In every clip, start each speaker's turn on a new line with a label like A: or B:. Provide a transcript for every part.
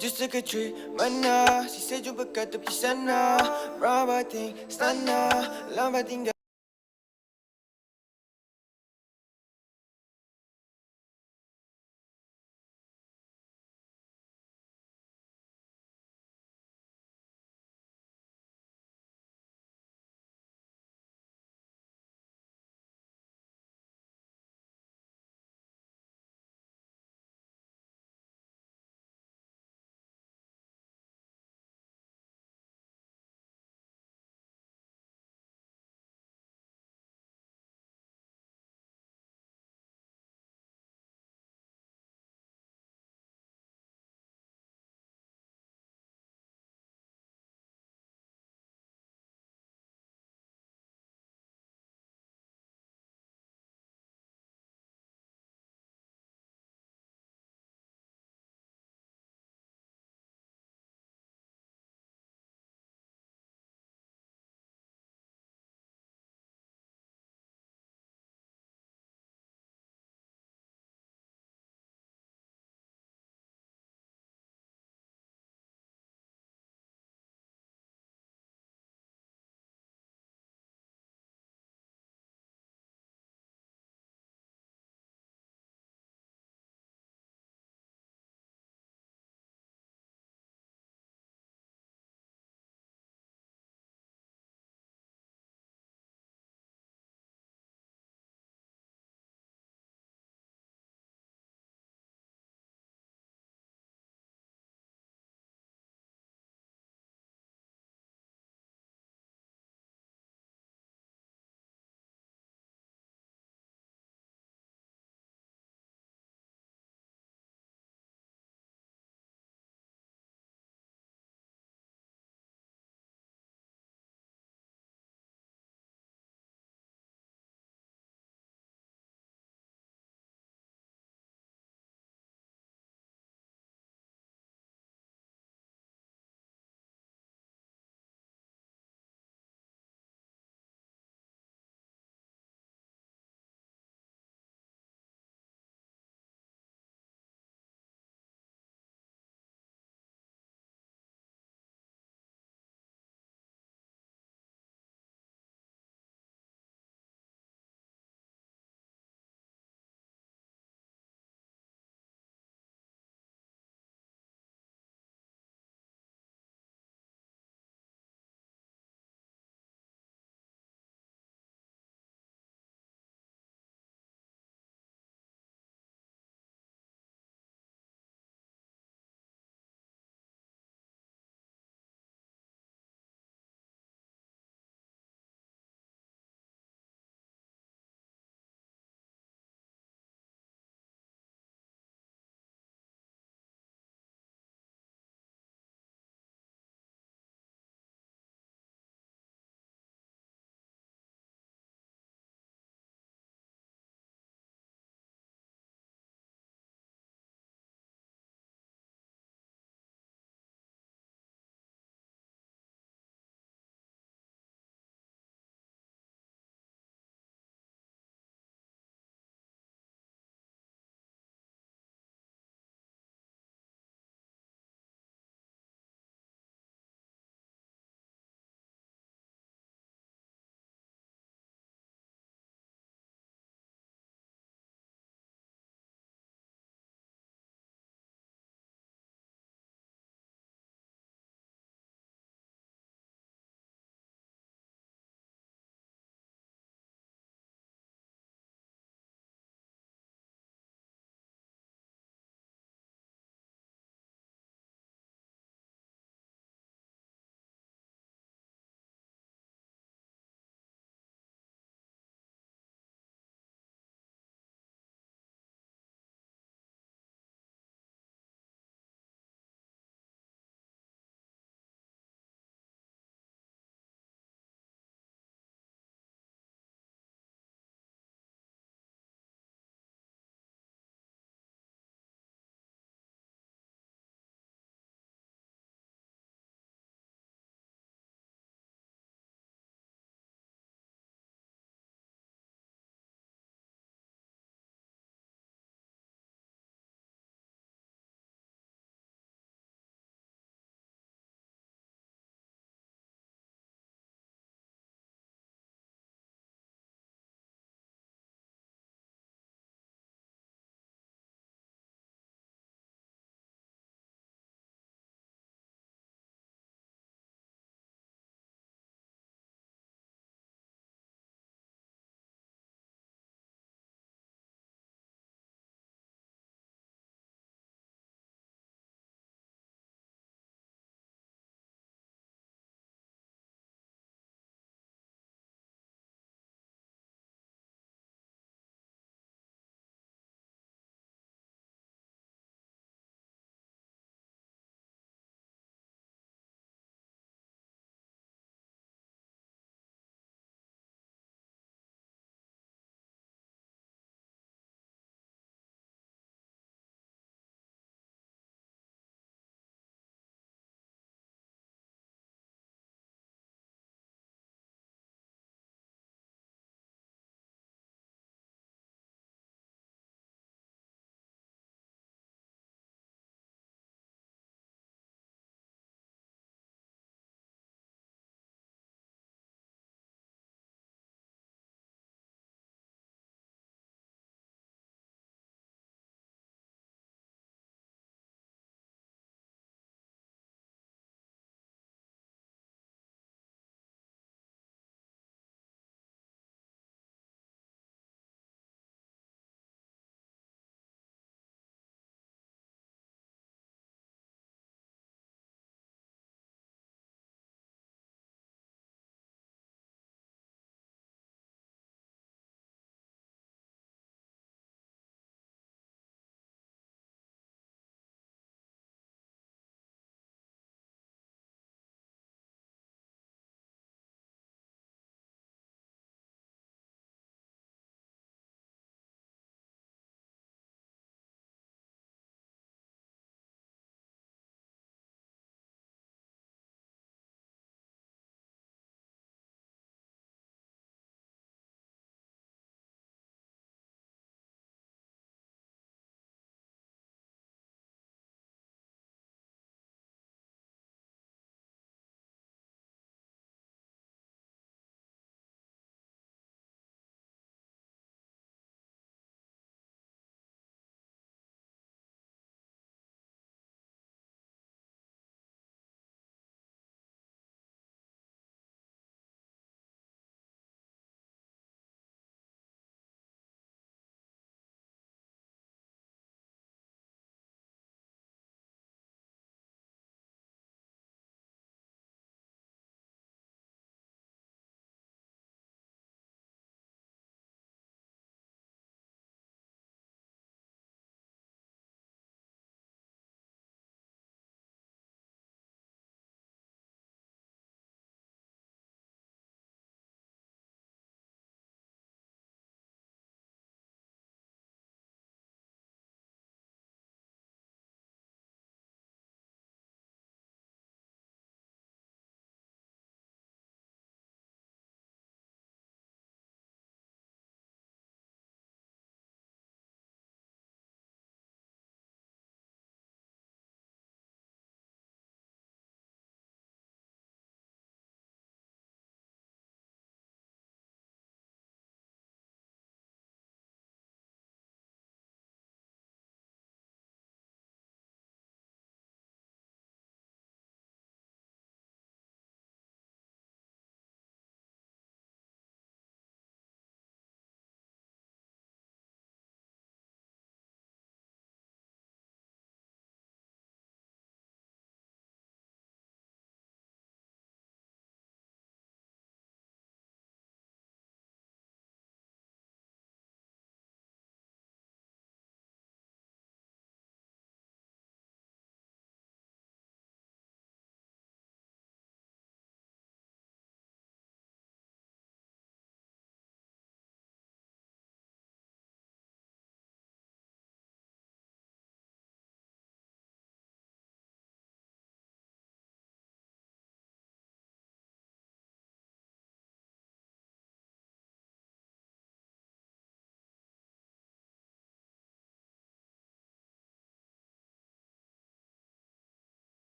A: Just took a trip, mana. She said you berkata tepi sana. Rabating, stana. Lambat tinggal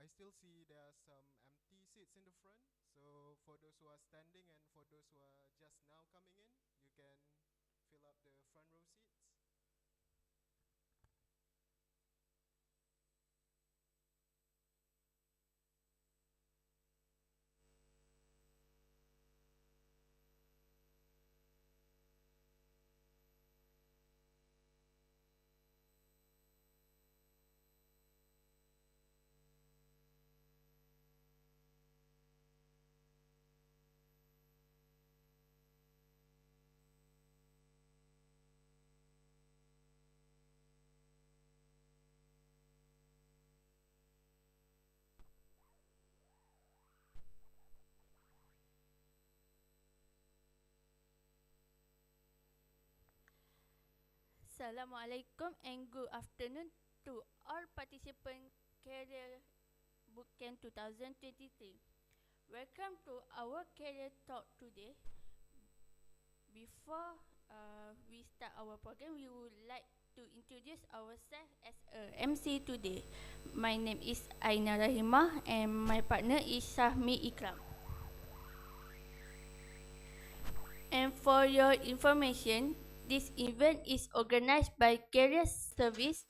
B: still see there are some empty seats in the front. So for those who are standing and for those who are just now coming in, you can fill up the front row seats.
C: Assalamualaikum and good afternoon to all participants Career Bootcamp 2023. Welcome to our career talk today. Before we start our program, we would like to introduce ourselves as a MC today. My name is Aina Rahimah and my partner is Sahmi Ikram. And for your information, this event is organized by Career Service,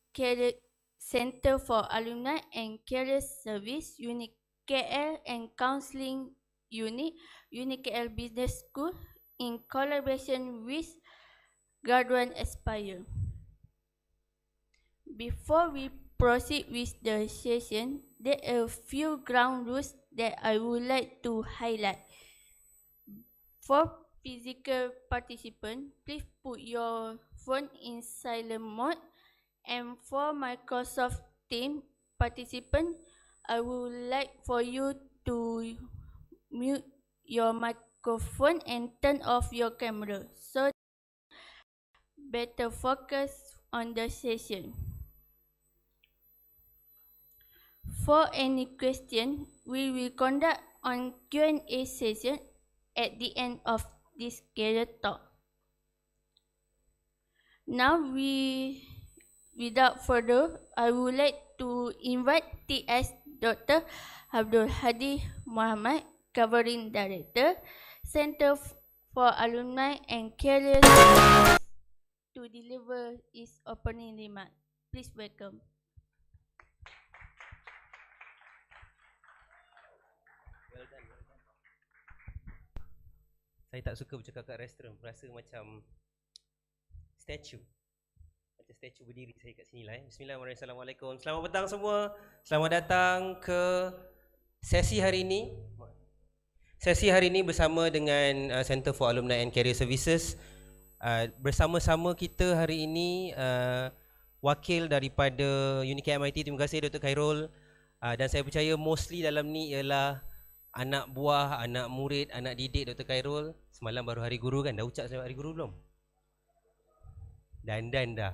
C: Career Center for Alumni and Career Service, Unit KL and Counseling Unit, Unit KL Business School, in collaboration with Graduan Aspire. Before we proceed with the session, there are a few ground rules that I would like to highlight. For physical participants, please put your phone in silent mode. And for Microsoft Teams participant, I would like for you to mute your microphone and turn off your camera so better focus on the session. For any question, we will conduct on Q&A session at the end of this career talk. Now without further, I would like to invite TS Dr. Abdul Hadi Muhammad, Covering Director, Center for Alumni and Career Services, to deliver his opening remark. Please welcome.
D: Saya tak suka bercakap kat restoran, rasa macam statue. Macam statue berdiri saya kat sini lah. Bismillahirrahmanirrahim. Assalamualaikum. Selamat petang semua. Selamat datang ke sesi hari ini. Sesi hari ini bersama dengan Center for Alumni and Career Services. Bersama-sama kita hari ini wakil daripada UNIKEL MIT. Terima kasih Dr. Khairul. Dan saya percaya mostly dalam ni ialah anak buah, anak murid, anak didik Dr. Khairul. Semalam baru hari guru kan? Dah ucap selamat hari guru belum? Dan dah.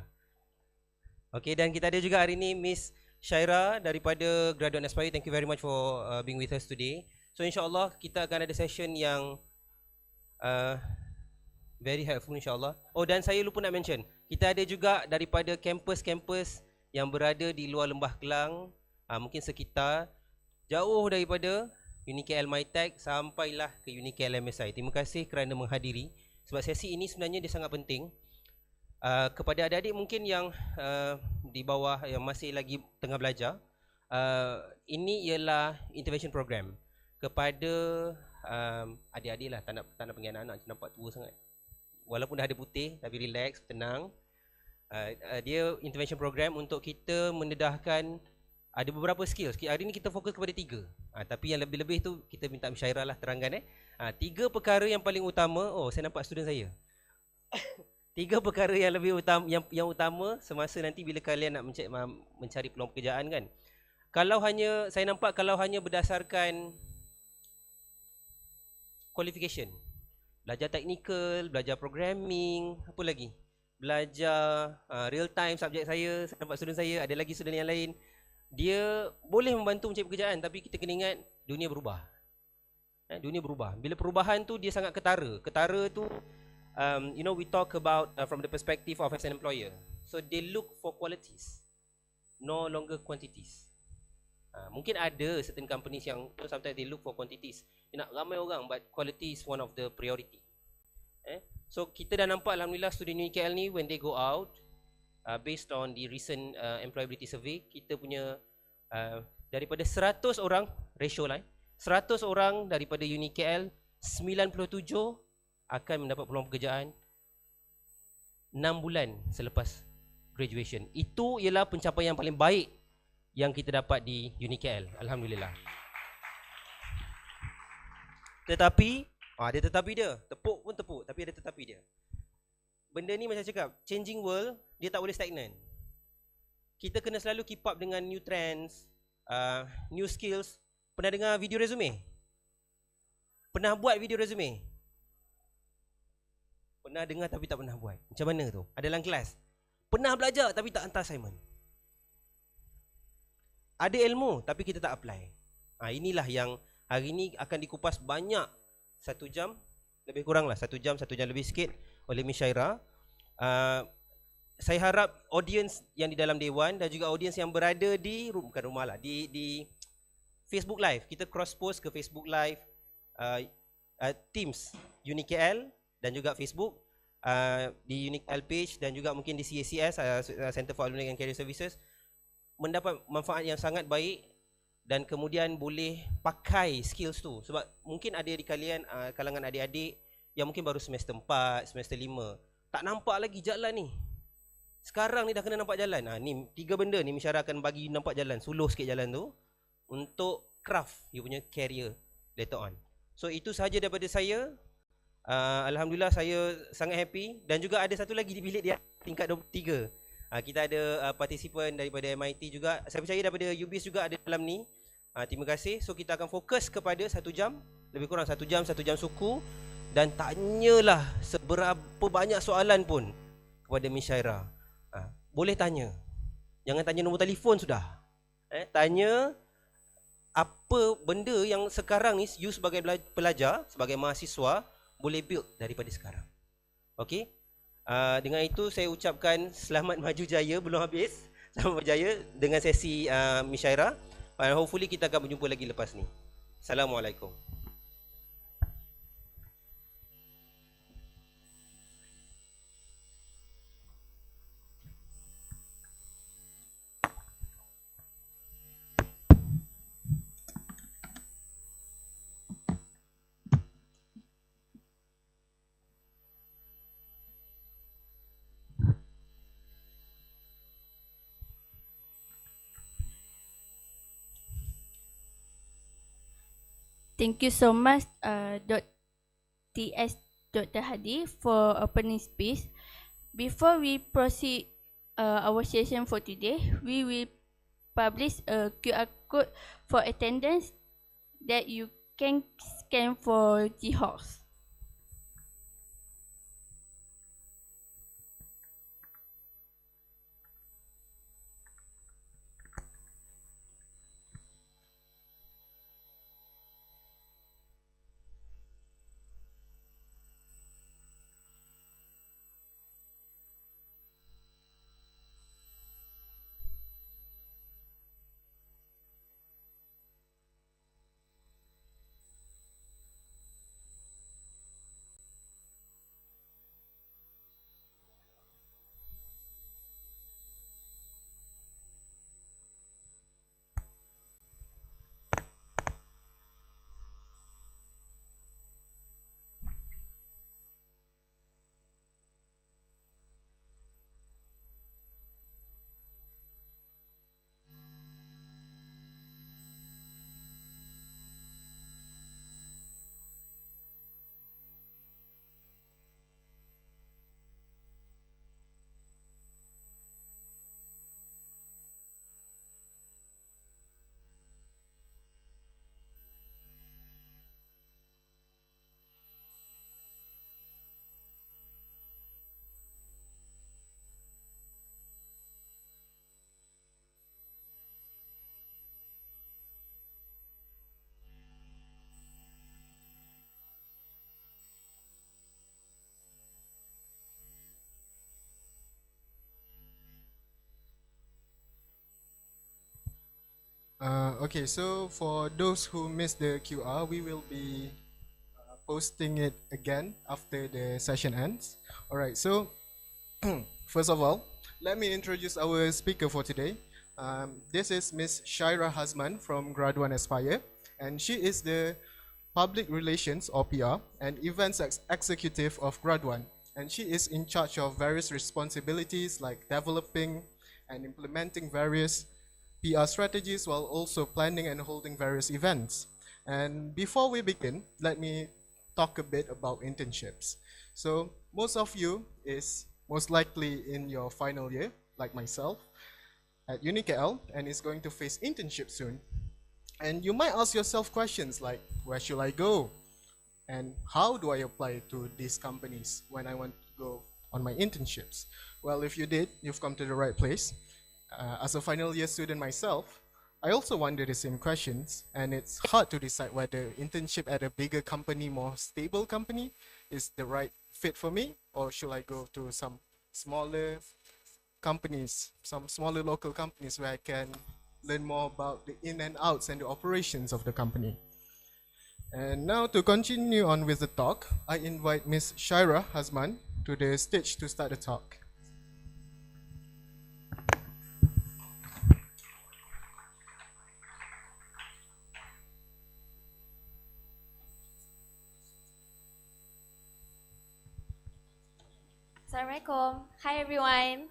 D: Okey, dan kita ada juga hari ini Miss Syaira daripada Graduan Aspire. Thank you very much for being with us today. So insyaAllah kita akan ada session yang very helpful insyaAllah. Oh, dan saya lupa nak mention, kita ada juga daripada kampus-kampus yang berada di luar Lembah Kelang, mungkin sekitar, jauh daripada UNIKEL MyTech sampailah ke UNIKEL MSI. Terima kasih kerana menghadiri. Sebab sesi ini sebenarnya dia sangat penting. Kepada adik-adik mungkin yang di bawah yang masih lagi tengah belajar, ini ialah intervention program kepada adik-adik lah, tak nak panggil anak-anak nampak tua sangat. Walaupun dah ada putih tapi relax, tenang. Dia intervention program untuk kita mendedahkan ada beberapa skills. Hari ni kita fokus kepada 3. Tapi yang lebih-lebih tu kita minta Syairah lah terangkan 3 perkara yang paling utama. Oh, saya nampak student saya. 3 perkara yang lebih utama, yang utama semasa nanti bila kalian nak mencari peluang pekerjaan kan. Saya nampak kalau hanya berdasarkan qualification, belajar technical, belajar programming, apa lagi? Belajar real time subjek saya nampak student saya, ada lagi student yang lain. Dia boleh membantu mencari pekerjaan tapi kita kena ingat dunia berubah. Dunia berubah. Bila perubahan tu dia sangat ketara. Ketara tu we talk about from the perspective of as an employer. So they look for qualities, no longer quantities. Mungkin ada certain companies yang sometimes they look for quantities. Dia nak ramai orang, but quality is one of the priority. So kita dah nampak alhamdulillah student UKL ni when they go out, based on the recent employability survey, kita punya daripada 100 orang, ratio line 100 orang daripada UniKL, 97 akan mendapat peluang pekerjaan 6 bulan selepas graduation. Itu ialah pencapaian paling baik yang kita dapat di UniKL, alhamdulillah. Tetapi ada tetapi dia, tepuk pun tepuk, tapi ada tetapi dia. Benda ni macam cakap, changing world, dia tak boleh stagnan. Kita kena selalu keep up dengan new trends, new skills. Pernah dengar video resume? Pernah buat video resume? Pernah dengar tapi tak pernah buat. Macam mana tu? Ada dalam kelas. Pernah belajar tapi tak hantar assignment. Ada ilmu tapi kita tak apply. Inilah yang hari ni akan dikupas banyak, 1 jam lebih kurang lah, 1 jam lebih sikit oleh Miss Syaira. Saya harap audience yang di dalam Dewan dan juga audience yang berada di bukan rumah lah, di Facebook Live, kita cross post ke Facebook Live, Teams UniKL dan juga Facebook, di UniKL page dan juga mungkin di CACS, Center for Alumni and Career Services, mendapat manfaat yang sangat baik dan kemudian boleh pakai skills tu. Sebab mungkin ada di kalian, kalangan adik-adik yang mungkin baru semester 4, semester 5, tak nampak lagi jalan ni. Sekarang ni dah kena nampak jalan. Ni 3 benda ni Misyara akan bagi nampak jalan, suluh sikit jalan tu untuk craft you punya career later on. So itu sahaja daripada saya. Alhamdulillah saya sangat happy. Dan juga ada satu lagi di bilik dia, tingkat 23. Kita ada partisipan daripada MIT juga. Saya percaya daripada UBS juga ada dalam ni. Terima kasih. So kita akan fokus kepada 1 jam, lebih kurang 1 jam suku. Dan tanyalah seberapa banyak soalan pun kepada Miss Syaira. Boleh tanya. Jangan tanya nombor telefon sudah. Tanya apa benda yang sekarang ni you sebagai pelajar, sebagai mahasiswa boleh build daripada sekarang. Okey? Dengan itu saya ucapkan selamat maju jaya, belum habis. Selamat berjaya dengan sesi Miss Syaira. Hopefully kita akan berjumpa lagi lepas ni. Assalamualaikum.
C: Thank you so much, Dr. Hadi, for opening speech. Before we proceed our session for today, we will publish a QR code for attendance that you can scan for G-House.
B: Okay, so for those who missed the QR, we will be posting it again after the session ends. All right, so first of all, let me introduce our speaker for today. This is Miss Shaira Hasman from Graduan Aspire, and she is the Public Relations or PR and Events Executive of Graduan. And she is in charge of various responsibilities like developing and implementing various PR strategies while also planning and holding various events. And before we begin, let me talk a bit about internships. So most of you is most likely in your final year, like myself, at UniKL and is going to face internship soon. And you might ask yourself questions like, where should I go? And how do I apply to these companies when I want to go on my internships? Well, if you did, you've come to the right place. As a final year student myself, I also wonder the same questions, and it's hard to decide whether internship at a bigger company, more stable company, is the right fit for me, or should I go to some smaller companies, some smaller local companies where I can learn more about the in and outs and the operations of the company. And now to continue on with the talk, I invite Miss Shaira Hasman to the stage to start the talk.
E: Assalamualaikum. Hi everyone.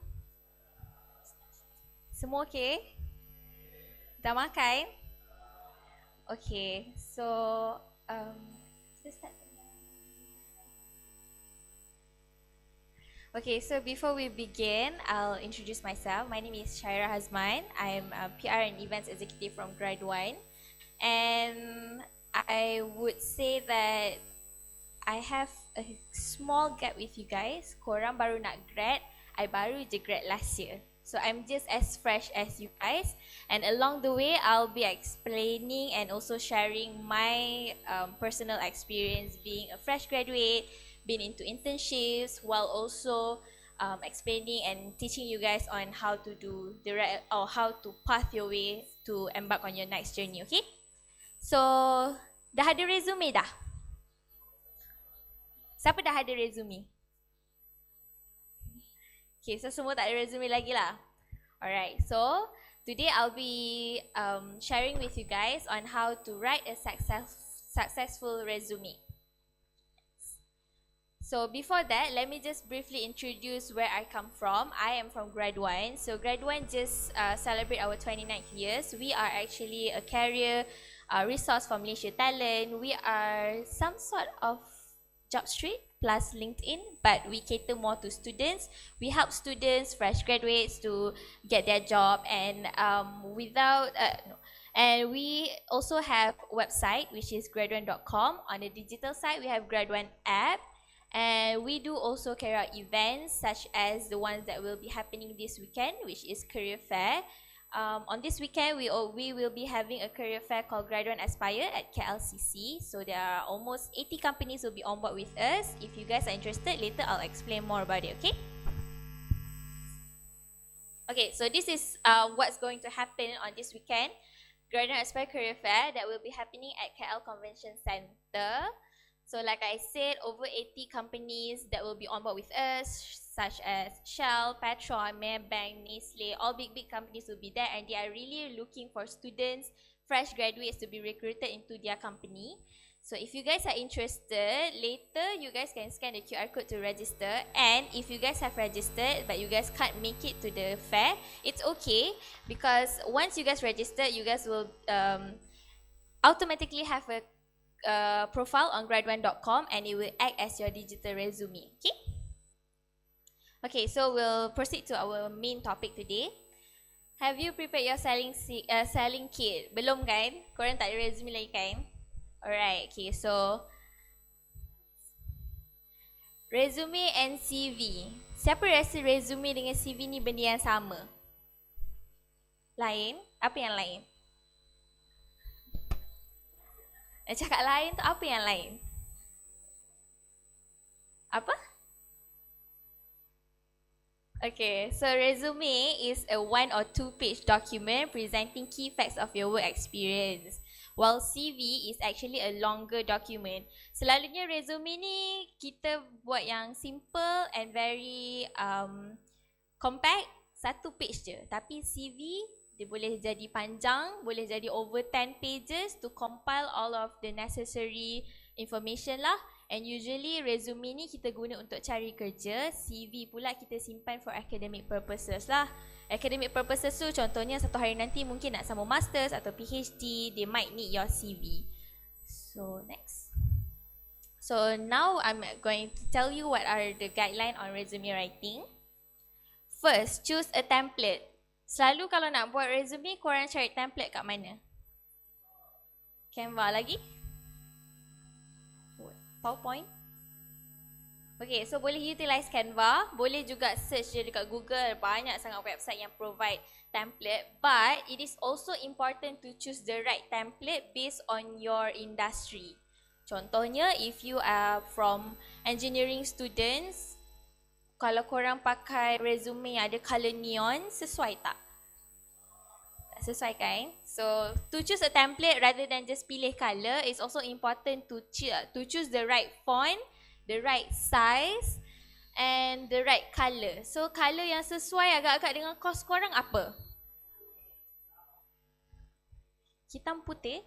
E: Semua okay? Dah makan? Okay, so let's start. Okay, so before we begin, I'll introduce myself. My name is Shaira Hasman. I'm a PR and Events Executive from Graduan. And I would say that I have a small gap with you guys. Korang baru nak grad, I baru je grad last year. So I'm just as fresh as you guys. And along the way, I'll be explaining and also sharing my personal experience being a fresh graduate, being into internships, while also explaining and teaching you guys on how to do the right or how to path your way to embark on your next journey. Okay? So dah ada resume dah? Siapa dah ada resume? Okay, so semua tak ada resume lagi lah. Alright, so today I'll be sharing with you guys on how to write a successful resume. So before that, let me just briefly introduce where I come from. I am from Graduan. So Graduan just celebrate our 29th years. We are actually a career resource for Malaysia talent. We are some sort of Job Street plus LinkedIn, but we cater more to students. We help students, fresh graduates to get their job, and and we also have a website which is graduan.com. On the digital side, we have Graduan app, and we do also carry out events such as the ones that will be happening this weekend, which is career fair. On this weekend, we will be having a career fair called Graduan Aspire at KLCC. So there are almost 80 companies will be on board with us. If you guys are interested, later I'll explain more about it, okay? Okay, so this is what's going to happen on this weekend. Graduan Aspire Career Fair that will be happening at KL Convention Center. So like I said, over 80 companies that will be on board with us, such as Shell, Petron, Maybank, Nestle, all big companies will be there, and they are really looking for students, fresh graduates to be recruited into their company. So if you guys are interested, later you guys can scan the QR code to register, and if you guys have registered but you guys can't make it to the fair, it's okay, because once you guys register, you guys will automatically have a profile on graduan.com, and it will act as your digital resume. Okay? Okay, so we'll proceed to our main topic today. Have you prepared your selling kit? Belum kan? Korang tak ada resume lagi kan? Alright, okay, so resume and CV. Siapa rasa resume dengan CV ni benda yang sama? Lain? Apa yang lain? Cakap lain tu apa yang lain? Apa? Okay, so resume is a 1 or 2 page document presenting key facts of your work experience. While CV is actually a longer document. Selalunya resume ni kita buat yang simple and very compact, 1 page je. Tapi CV dia boleh jadi panjang, boleh jadi over 10 pages to compile all of the necessary information lah. And usually resume ni kita guna untuk cari kerja, CV pula kita simpan for academic purposes lah. Academic purposes tu contohnya satu hari nanti mungkin nak sambung masters atau PhD, they might need your CV. So next. So now I'm going to tell you what are the guideline on resume writing. First, choose a template. Selalu kalau nak buat resume, korang cari template kat mana? Canva lagi? PowerPoint? Okay, so boleh utilize Canva. Boleh juga search je dekat Google. Banyak sangat website yang provide template. But it is also important to choose the right template based on your industry. Contohnya, if you are from engineering students, kalau korang pakai resume yang ada colour neon, sesuai tak? Tak sesuai kan? So, to choose a template rather than just pilih colour, it's also important to choose the right font, the right size and the right colour. So, colour yang sesuai agak-agak dengan kos korang apa? Hitam putih?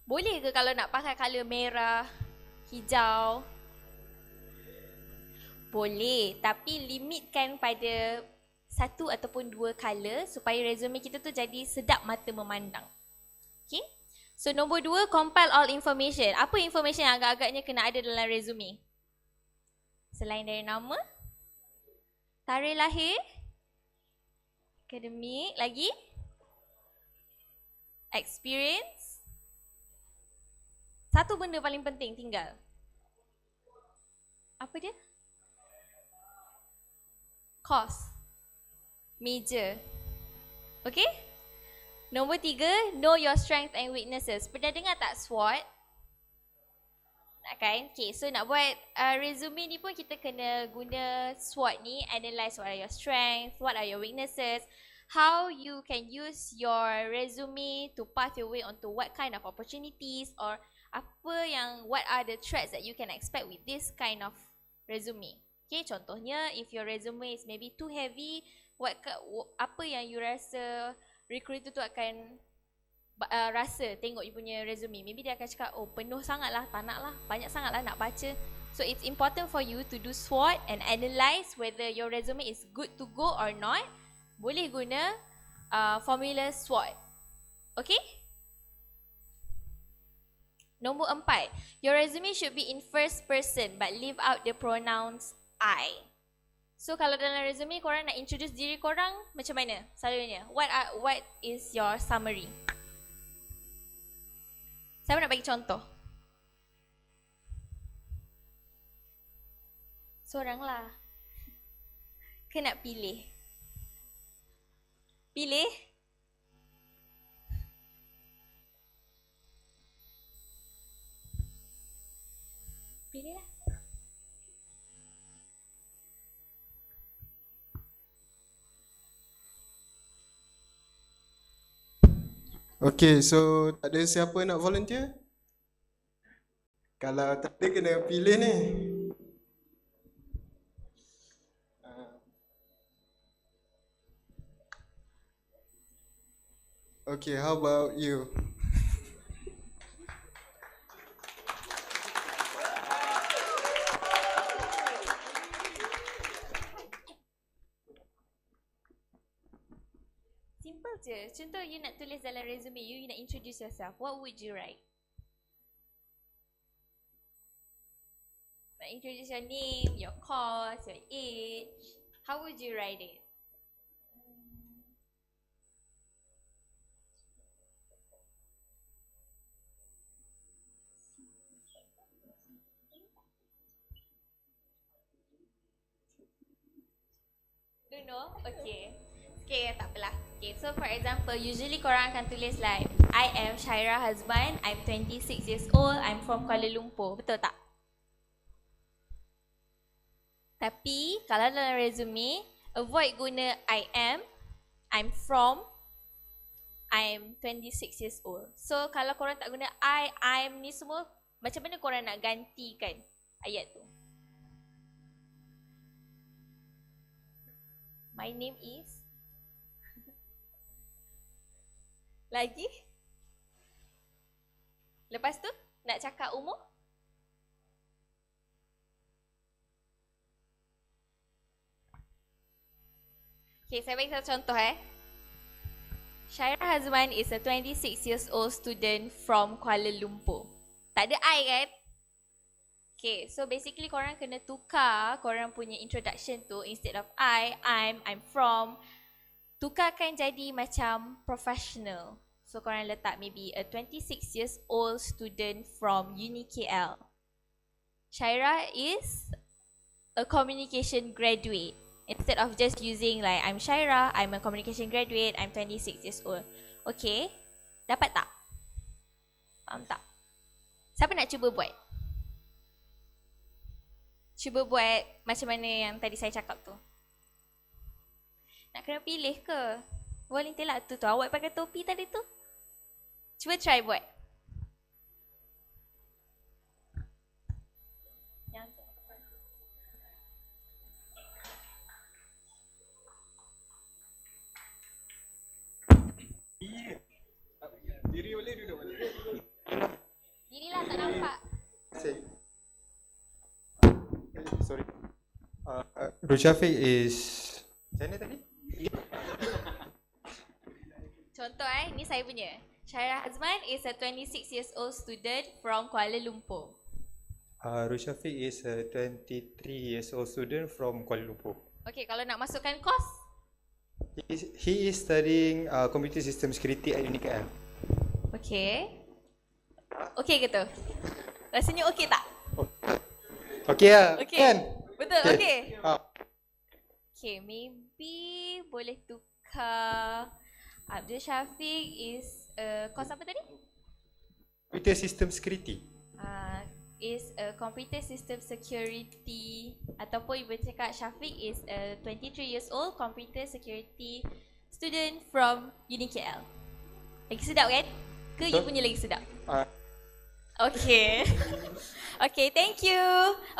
E: Boleh ke kalau nak pakai colour merah, hijau? Boleh, tapi limitkan pada 1 ataupun 2 colour supaya resume kita tu jadi sedap mata memandang. Okay? So nombor 2, compile all information. Apa information yang agak-agaknya kena ada dalam resume? Selain dari nama, tarikh lahir, akademik, lagi experience. Satu benda paling penting tinggal. Apa dia? Course. Major. Okay? Nombor 3, know your strength and weaknesses. Pernah dengar tak SWOT? Nak kan? Okay, so nak buat resume ni pun kita kena guna SWOT ni. Analyze what are your strengths, what are your weaknesses, how you can use your resume to path your way onto what kind of opportunities, or what are the threats that you can expect with this kind of resume. Okay, contohnya if your resume is maybe too heavy, apa yang you rasa recruiter tu akan rasa tengok you punya resume. Maybe dia akan cakap, oh penuh sangat lah, tak nak lah, banyak sangat lah nak baca. So it's important for you to do SWOT and analyse whether your resume is good to go or not. Boleh guna formula SWOT. Okay? Nombor 4, your resume should be in first person but leave out the pronouns I. So kalau dalam resume korang nak introduce diri korang macam mana selalunya? What is your summary? Saya nak bagi contoh. Seorang lah. Kena pilih. Pilih. Pilih lah.
B: Okay, so tak ada siapa nak volunteer? Kalau tak ada kena pilih ni. Okay, how about you?
E: Simple je. Contoh you nak tulis dalam resume you nak introduce yourself. What would you write? Nak introduce your name, your course, your age. How would you write it? Don't know? Okay. Okay, tak apalah. Okay, so for example, usually korang akan tulis like, I am Shaira Hazban, I'm 26 years old, I'm from Kuala Lumpur. Betul tak? Tapi kalau dalam resume, avoid guna I am, I'm from, I'm 26 years old. So kalau korang tak guna I'm ni semua, macam mana korang nak gantikan ayat tu? My name is. Lagi? Lepas tu nak cakap umur? Okay, saya bagi satu contoh Syaira Hazman is a 26 years old student from Kuala Lumpur. Tak ada I kan? Okay, so basically korang kena tukar korang punya introduction tu, instead of I'm from, tukarkan jadi macam professional. So korang letak maybe a 26 years old student from Uni KL. Syaira is a communication graduate. Instead of just using like I'm Syaira, I'm a communication graduate, I'm 26 years old. Okay, dapat tak? Faham tak? Siapa nak cuba buat? Cuba buat macam mana yang tadi saya cakap tu. Nak kena pilih ke? Volunteer lah tu awak pakai topi tadi tu. Cuba try buat.
B: Diri boleh, duduk boleh.
E: Dirilah tak nampak.
F: Sorry. Rushafiq is. Macam mana tadi?
E: Contoh ni saya punya. Syaira Hazman is a 26 years old student from Kuala Lumpur.
F: Rushafiq is a 23 years old student from Kuala Lumpur.
E: Okay, kalau nak masukkan course,
F: He is studying computer system security at UniKL.
E: okay. Okay ke tu? Rasanya okay tak?
F: Okay lah,
E: Okay.
F: kan?
E: Betul, okay. Okay, maybe boleh tukar. Abdul Syafiq is course apa tadi?
F: Computer system security.
E: Is a computer system security, ataupun ibu cakap Syafiq is a 23 years old computer security student from Uni KL. Lagi sedap kan? Ke you punya lagi sedap? Okay. Okay, thank you.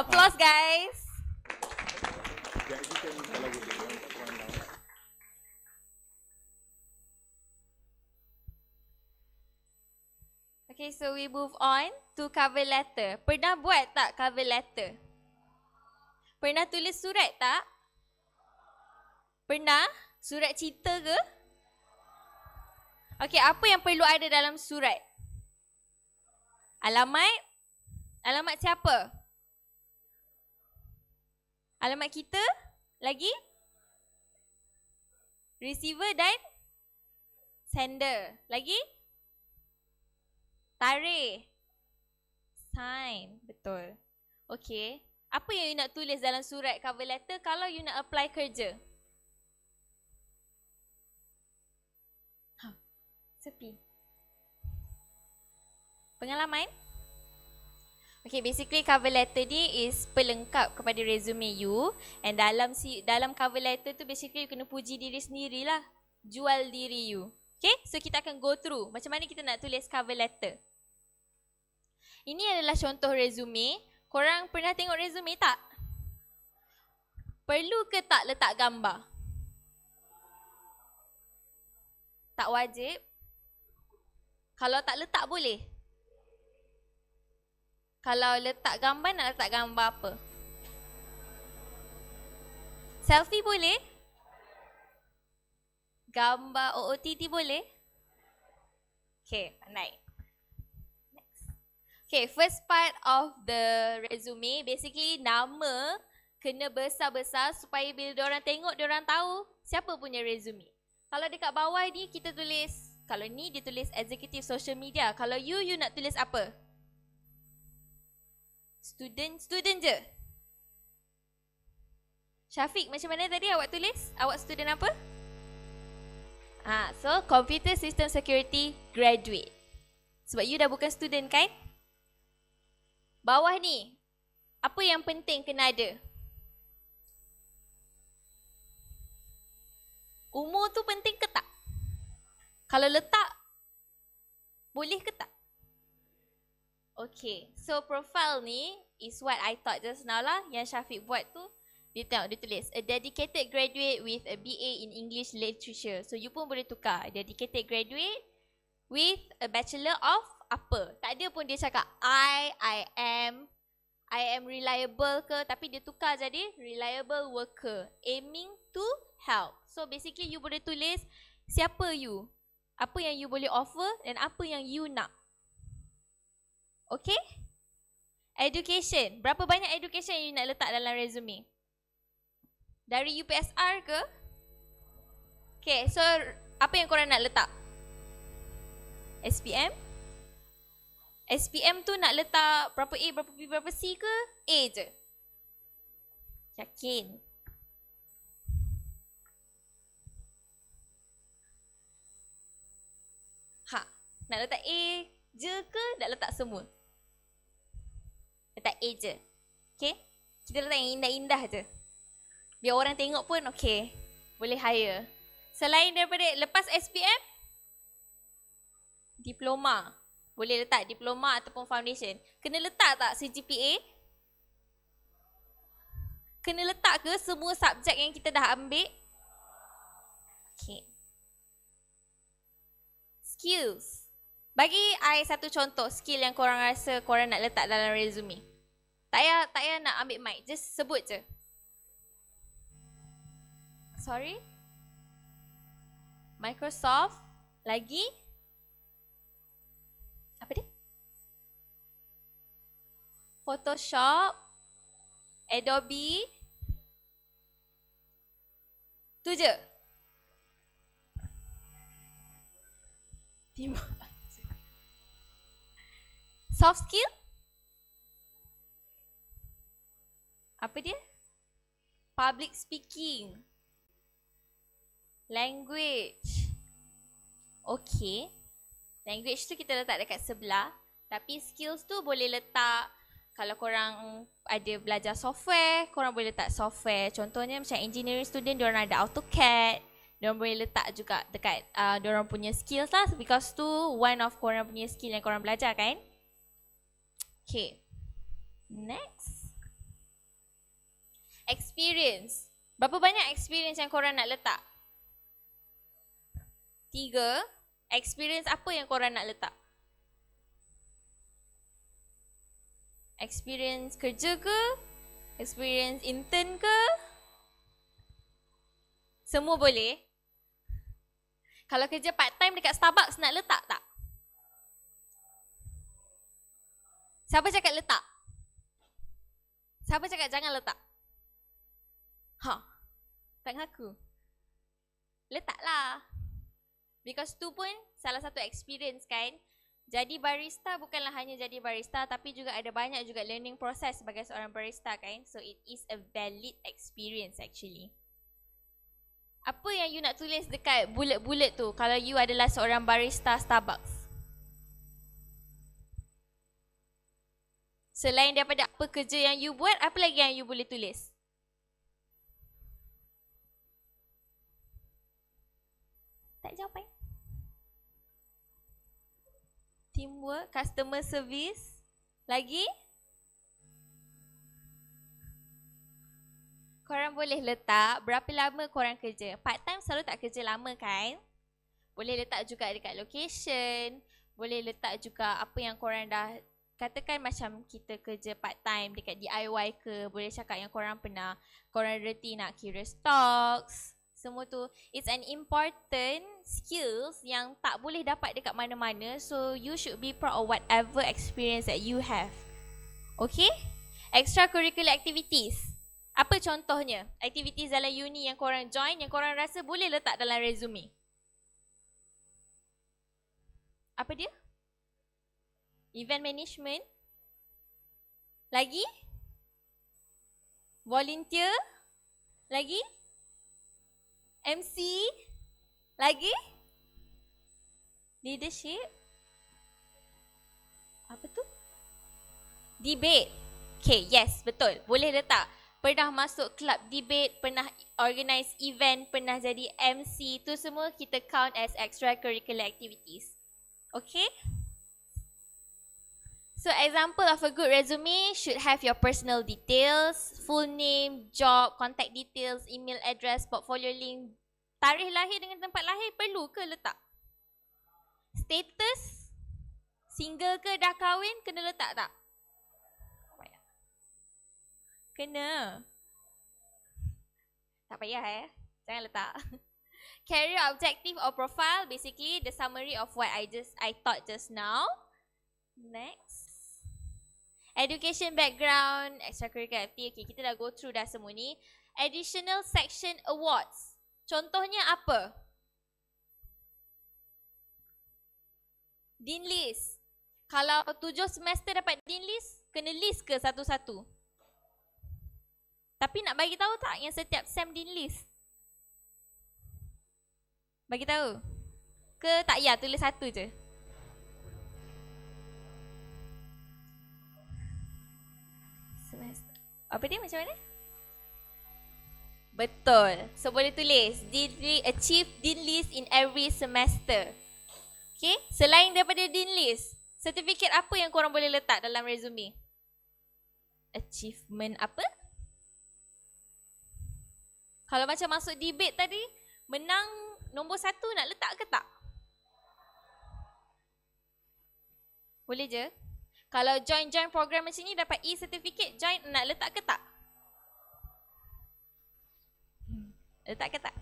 E: Applause guys. Okay, so we move on to cover letter. Pernah buat tak cover letter? Pernah tulis surat tak? Pernah? Surat cinta ke? Okay, apa yang perlu ada dalam surat? Alamat? Alamat siapa? Alamat kita? Lagi? Receiver dan sender. Lagi? Tarikh. Sign. Betul. Okay. Apa yang you nak tulis dalam surat cover letter kalau you nak apply kerja? Sepi. Pengalaman? Okay, basically cover letter ni is pelengkap kepada resume you. And dalam cover letter tu basically you kena puji diri sendiri lah. Jual diri you. Okay, so kita akan go through macam mana kita nak tulis cover letter. Ini adalah contoh resume. Korang pernah tengok resume tak? Perlu ke tak letak gambar? Tak wajib. Kalau tak letak boleh. Kalau letak gambar, nak letak gambar apa? Selfie boleh? Gambar OOTD boleh? Okay, pandai. Next. Okay, first part of the resume, basically nama kena besar-besar supaya bila diorang tengok, diorang tahu siapa punya resume. Kalau dekat bawah ni kita tulis, kalau ni dia tulis executive social media. Kalau you nak tulis apa? Student je. Syafiq, macam mana tadi awak tulis? Awak student apa? So computer system security graduate. Sebab you dah bukan student kan? Bawah ni, apa yang penting kena ada? Umur tu penting ke tak? Kalau letak, boleh ke tak? Okay, so profile ni is what I thought just now lah. Yang Syafiq buat tu, dia tengok, dia tulis a dedicated graduate with a BA in English Literature. So you pun boleh tukar dedicated graduate with a Bachelor of apa. Tak ada pun dia cakap I am reliable ke, tapi dia tukar jadi reliable worker aiming to help. So basically you boleh tulis siapa you, apa yang you boleh offer dan apa yang you nak. Okay? Education. Berapa banyak education yang you nak letak dalam resume? Dari UPSR ke? Okay, so apa yang korang nak letak? SPM? SPM tu nak letak berapa A, berapa B, berapa C ke? A je. Yakin? Nak letak A je ke nak letak semua? Letak A je. Okay? Kita letak yang indah-indah je. Biar orang tengok pun okay, boleh hire. Selain daripada lepas SPM, diploma. Boleh letak diploma ataupun foundation. Kena letak tak CGPA? Kena letak ke semua subjek yang kita dah ambil? Okay. Skills. Bagi I satu contoh skill yang korang rasa korang nak letak dalam resume. Tak payah nak ambil mic, just sebut je. Sorry? Microsoft. Lagi? Apa dia? Photoshop. Adobe. Tu je. Soft skill? Apa dia? Public speaking. Language. Okay. Language tu kita letak dekat sebelah. Tapi skills tu boleh letak, kalau korang ada belajar software, korang boleh letak software. Contohnya macam engineering student, diorang ada AutoCAD. Diorang boleh letak juga dekat diorang punya skills lah. Because tu one of korang punya skill yang korang belajar kan. Okay. Next. Experience. Berapa banyak experience yang korang nak letak? 3. Experience apa yang korang nak letak? Experience kerja ke? Experience intern ke? Semua boleh. Kalau kerja part time dekat Starbucks nak letak tak? Siapa cakap letak? Siapa cakap jangan letak? Tak ngaku. Letaklah. Because tu pun salah satu experience kan. Jadi barista bukanlah hanya jadi barista, tapi juga ada banyak juga learning process sebagai seorang barista kan. So it is a valid experience actually. Apa yang you nak tulis dekat bullet-bullet tu kalau you adalah seorang barista Starbucks? Selain daripada apa kerja yang you buat, apa lagi yang you boleh tulis? Tak jawapan. Teamwork, customer service. Lagi? Korang boleh letak berapa lama korang kerja. Part time selalu tak kerja lama kan? Boleh letak juga dekat location. Boleh letak juga apa yang korang dah, katakan macam kita kerja part time dekat DIY ke. Boleh cakap yang korang pernah, korang reti nak kira stocks. Semua tu, it's an important skills yang tak boleh dapat dekat mana-mana. So, you should be proud of whatever experience that you have. Okay? Extracurricular activities. Apa contohnya? Activities dalam uni yang korang join, yang korang rasa boleh letak dalam resume. Apa dia? Event management. Lagi? Volunteer. Lagi? MC. Lagi? Leadership. Apa tu? Debate. Okay, yes, betul. Boleh letak. pernah masuk club debate, pernah organize event, pernah jadi MC, tu semua kita count as extracurricular activities. Okay? So example of a good resume should have your personal details, full name, job, contact details, email address, portfolio link, tarikh lahir dengan tempat lahir perlu ke letak? Status, single ke dah kahwin, kena letak tak? Kena. Tak payah jangan letak. Career objective or profile, basically the summary of what I taught just now. Next. Education background, extracurricular activity. Okay, kita dah go through dah semua ni. Additional section awards. Contohnya apa? Dean list. Kalau 7 semester dapat Dean list, kena list ke satu-satu? Tapi nak bagi tahu tak yang setiap SEM Dean list? Bagi tahu? Ke tak ya, tulis satu je? Semester. Apa dia macam mana? Betul. So boleh tulis achieve Dean list in every semester. Okay, selain daripada Dean list, sertifikat apa yang korang boleh letak dalam resume? Achievement apa? Kalau macam masuk debate tadi, menang nombor 1 nak letak ke tak? Boleh je. Kalau join program macam ni dapat e-certificate, join nak letak ke tak? Letak ke tak?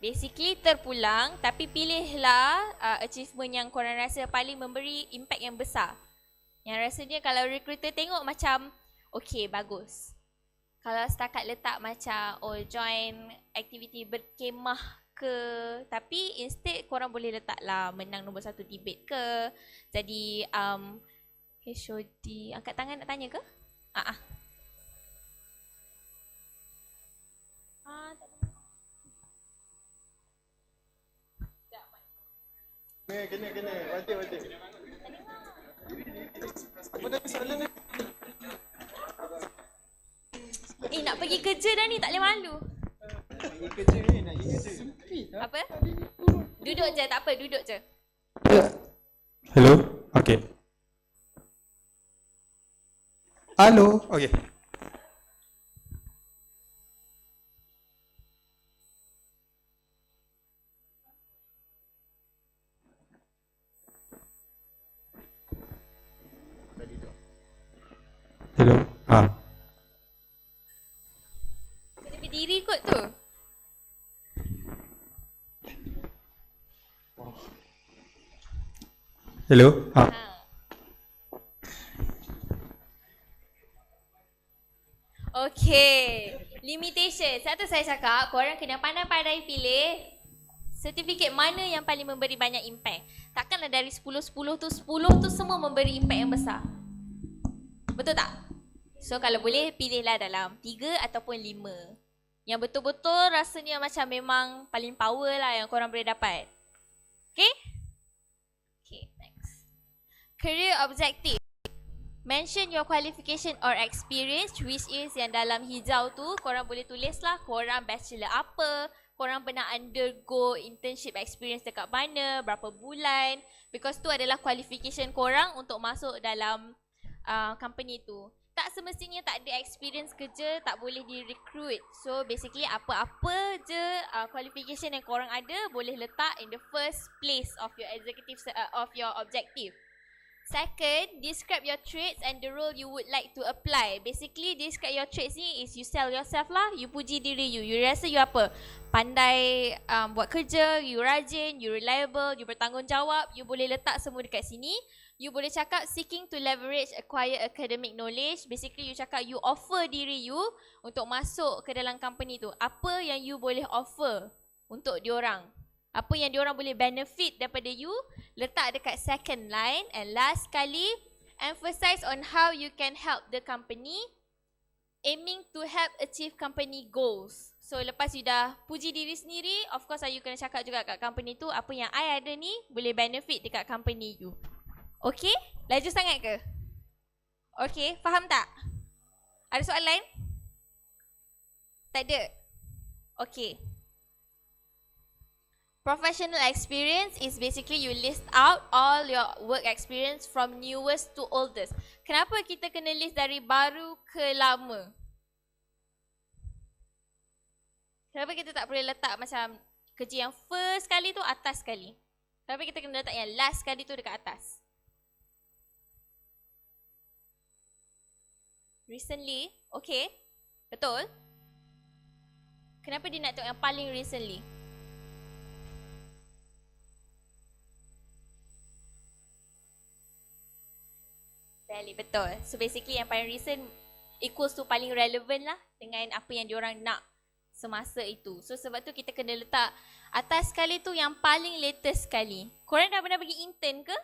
E: Basically terpulang, tapi pilihlah achievement yang korang rasa paling memberi impact yang besar. Yang rasanya kalau recruiter tengok macam, okay, bagus. Kalau setakat letak macam, join aktiviti berkemah ke, tapi instead korang boleh letaklah menang nombor 1 debate ke, jadi HOD, angkat tangan nak tanya ke? Tak ada.
B: Kena. Wati. Apa dah soalan ni?
E: Nak pergi kerja dah ni, tak boleh malu.
B: Nak kerja ni,
E: Apa? Duduk je, tak apa, duduk je.
F: Hello? Okay. Halo? Okay. Hello?
E: Kena berdiri kot tu.
F: Hello?
E: Okay, limitation. Satu saya cakap, korang kena pandai-pandai pilih sertifikat mana yang paling memberi banyak impact. Takkanlah dari 10 tu semua memberi impact yang besar. Betul tak? So kalau boleh pilihlah dalam 3 ataupun 5. Yang betul-betul rasanya macam memang paling power lah yang korang boleh dapat. Okay? Okay, next. Career objective. Mention your qualification or experience, which is yang dalam hijau tu, korang boleh tulislah korang bachelor apa, korang pernah undergo internship experience dekat mana, berapa bulan, because tu adalah qualification korang untuk masuk dalam company tu. Tak semestinya tak ada experience kerja, tak boleh di-recruit. So basically apa-apa je qualification yang korang ada, boleh letak in the first place of your executive of your objective. Second, describe your traits and the role you would like to apply. Basically, describe your traits ni is you sell yourself lah. You puji diri you. You rasa you apa? Pandai buat kerja, you rajin, you reliable, you bertanggungjawab. You boleh letak semua dekat sini. You boleh cakap seeking to leverage acquire academic knowledge. Basically, you cakap you offer diri you untuk masuk ke dalam company tu. Apa yang you boleh offer untuk diorang? Apa yang diorang boleh benefit daripada you, letak dekat second line. And last sekali, emphasize on how you can help the company, aiming to help achieve company goals. So lepas you dah puji diri sendiri, of course you kena cakap juga kat company tu, apa yang I ada ni boleh benefit dekat company you. Okay? Laju sangat ke? Okay, faham tak? Ada soalan lain? Tak ada. Okay. Professional experience is basically you list out all your work experience from newest to oldest. Kenapa kita kena list dari baru ke lama? Kenapa kita tak boleh letak macam kerja yang first kali tu atas sekali? Kenapa kita kena letak yang last sekali tu dekat atas? Recently, okay, betul. Kenapa dia nak tengok yang paling recently? Valid, betul. So basically yang paling recent equals to paling relevant lah dengan apa yang diorang nak semasa itu. So sebab tu kita kena letak atas sekali tu yang paling latest sekali. Korang dah pernah pergi intern ke?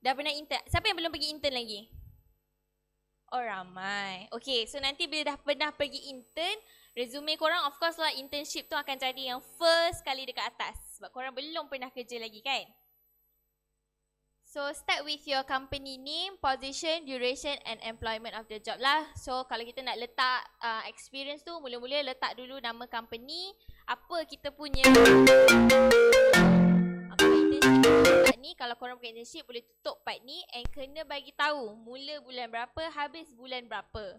E: Dah pernah intern? Siapa yang belum pergi intern lagi? Oh ramai. Okay, so nanti bila dah pernah pergi intern, resume korang of course lah internship tu akan jadi yang first kali dekat atas. Sebab korang belum pernah kerja lagi kan? So start with your company name, position, duration and employment of the job lah. So kalau kita nak letak experience tu, mula-mula letak dulu nama company, apa kita punya internship ni. Kalau korang bukan internship boleh tutup part ni and kena bagi tahu mula bulan berapa, habis bulan berapa.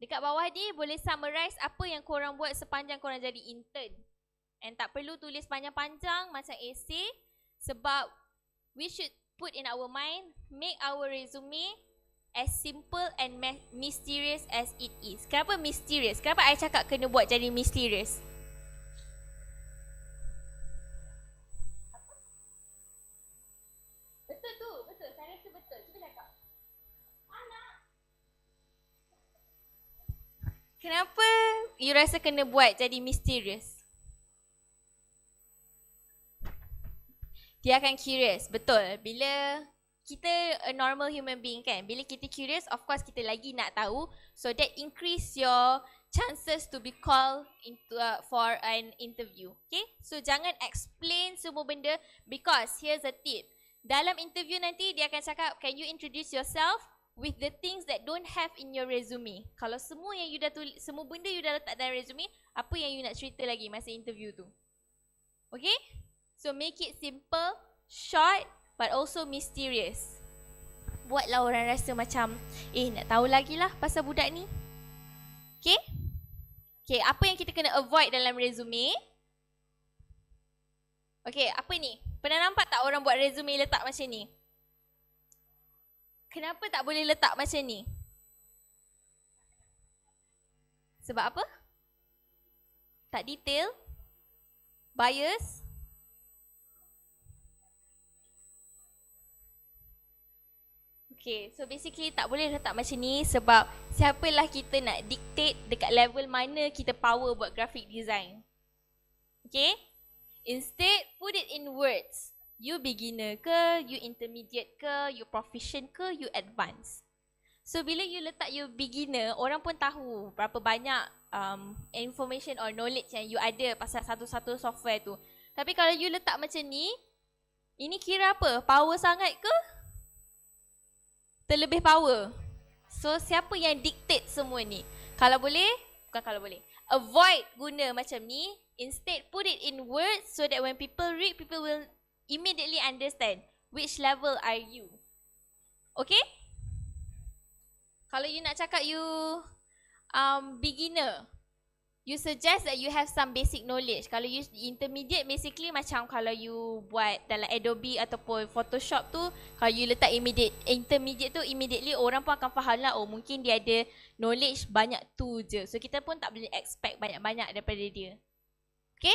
E: Dekat bawah ni boleh summarize apa yang korang buat sepanjang korang jadi intern. And tak perlu tulis panjang-panjang macam essay sebab we should put in our mind, make our resume as simple and mysterious as it is. Kenapa mysterious? Kenapa I cakap kena buat jadi mysterious? Betul tu, betul. Saya rasa betul. Cuba cakap. Anak. Kenapa you rasa kena buat jadi mysterious? Dia akan curious, betul. Bila kita a normal human being kan, bila kita curious, of course kita lagi nak tahu. So that increase your chances to be called into for an interview. Okay, so jangan explain semua benda because here's a tip. Dalam interview nanti dia akan cakap, can you introduce yourself with the things that don't have in your resume. Kalau semua yang you dah tulis, semua benda you dah letak dalam resume, apa yang you nak cerita lagi masa interview tu? Okay? So make it simple, short but also mysterious. Buatlah orang rasa macam nak tahu lagi lah pasal budak ni. Okay? Okay, apa yang kita kena avoid dalam resume? Okay, apa ni? Pernah nampak tak orang buat resume letak macam ni? Kenapa tak boleh letak macam ni? Sebab apa? Tak detail? Bias? Okay, so basically tak boleh letak macam ni sebab siapalah kita nak dictate dekat level mana kita power buat graphic design. Okay? Instead, put it in words. You beginner ke, you intermediate ke, you proficient ke, you advanced. So bila you letak you beginner, orang pun tahu berapa banyak information or knowledge yang you ada pasal satu-satu software tu. Tapi kalau you letak macam ni, ini kira apa? Power sangat ke? Terlebih power. So siapa yang dictate semua ni? Kalau boleh, bukan kalau boleh, avoid guna macam ni. Instead put it in words so that when people read, people will immediately understand which level are you. Okay? Kalau you nak cakap you beginner, you suggest that you have some basic knowledge. Kalau you intermediate, basically macam kalau you buat dalam Adobe ataupun Photoshop tu, kalau you letak intermediate tu, immediately orang pun akan faham lah, oh mungkin dia ada knowledge banyak tu je. So kita pun tak boleh expect banyak-banyak daripada dia. Okay?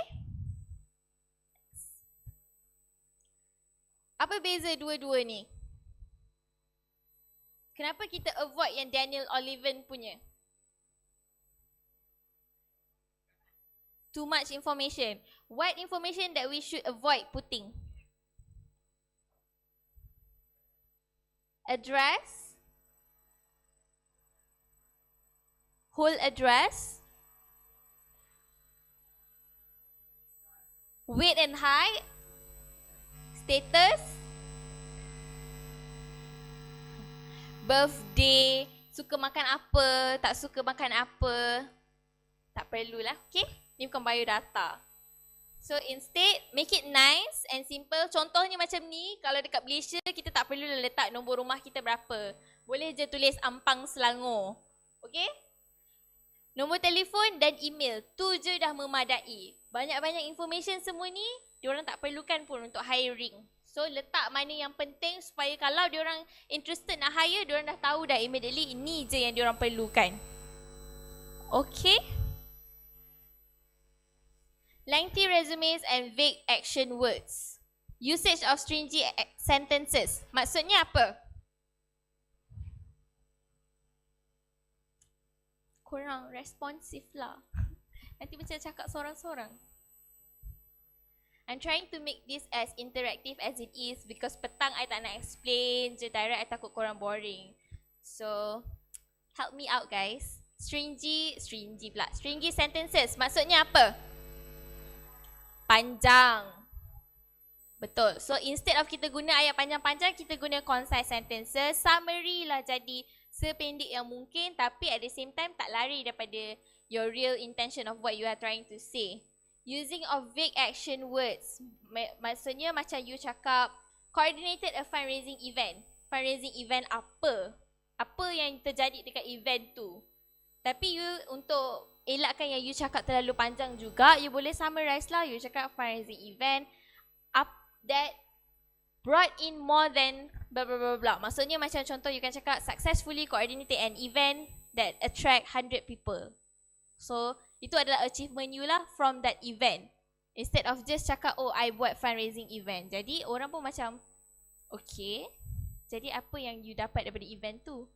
E: Apa beza dua-dua ni? Kenapa kita avoid yang Daniel Oliven punya? Too much information. What information that we should avoid putting? Address. Whole address. Weight and height. Status. Birthday. Suka makan apa, tak suka makan apa. Tak perlulah, okay? Ni bukan biodata. So instead, make it nice and simple. Contohnya macam ni, kalau dekat Malaysia, kita tak perlu letak nombor rumah kita berapa. Boleh je tulis Ampang Selangor. Okay? Nombor telefon dan email. Tu je dah memadai. Banyak-banyak information semua ni, diorang tak perlukan pun untuk hiring. So letak mana yang penting supaya kalau diorang interested nak hire, diorang dah tahu dah immediately ini je yang diorang perlukan. Okay? Lengthy resumes and vague action words. Usage of stringy sentences. Maksudnya apa? Kurang responsif lah. Nanti macam cakap sorang-sorang. I'm trying to make this as interactive as it is because petang I tak nak explain je direct, I takut korang boring. So, help me out guys. Stringy sentences. Maksudnya apa? Panjang. Betul. So instead of kita guna ayat panjang-panjang, kita guna concise sentences. Summary lah jadi sependek yang mungkin, tapi at the same time tak lari daripada your real intention of what you are trying to say. Using of vague action words. Maksudnya macam you cakap, coordinated a fundraising event. Fundraising event apa? Apa yang terjadi dekat event tu? Tapi you untuk elakkan yang you cakap terlalu panjang juga, you boleh summarize lah. You cakap fundraising event that brought in more than blah blah blah blah. Maksudnya macam contoh you can cakap successfully coordinated an event that attract 100 people. So itu adalah achievement you lah from that event. Instead of just cakap oh I buat fundraising event. Jadi orang pun macam okay, jadi apa yang you dapat daripada event tu?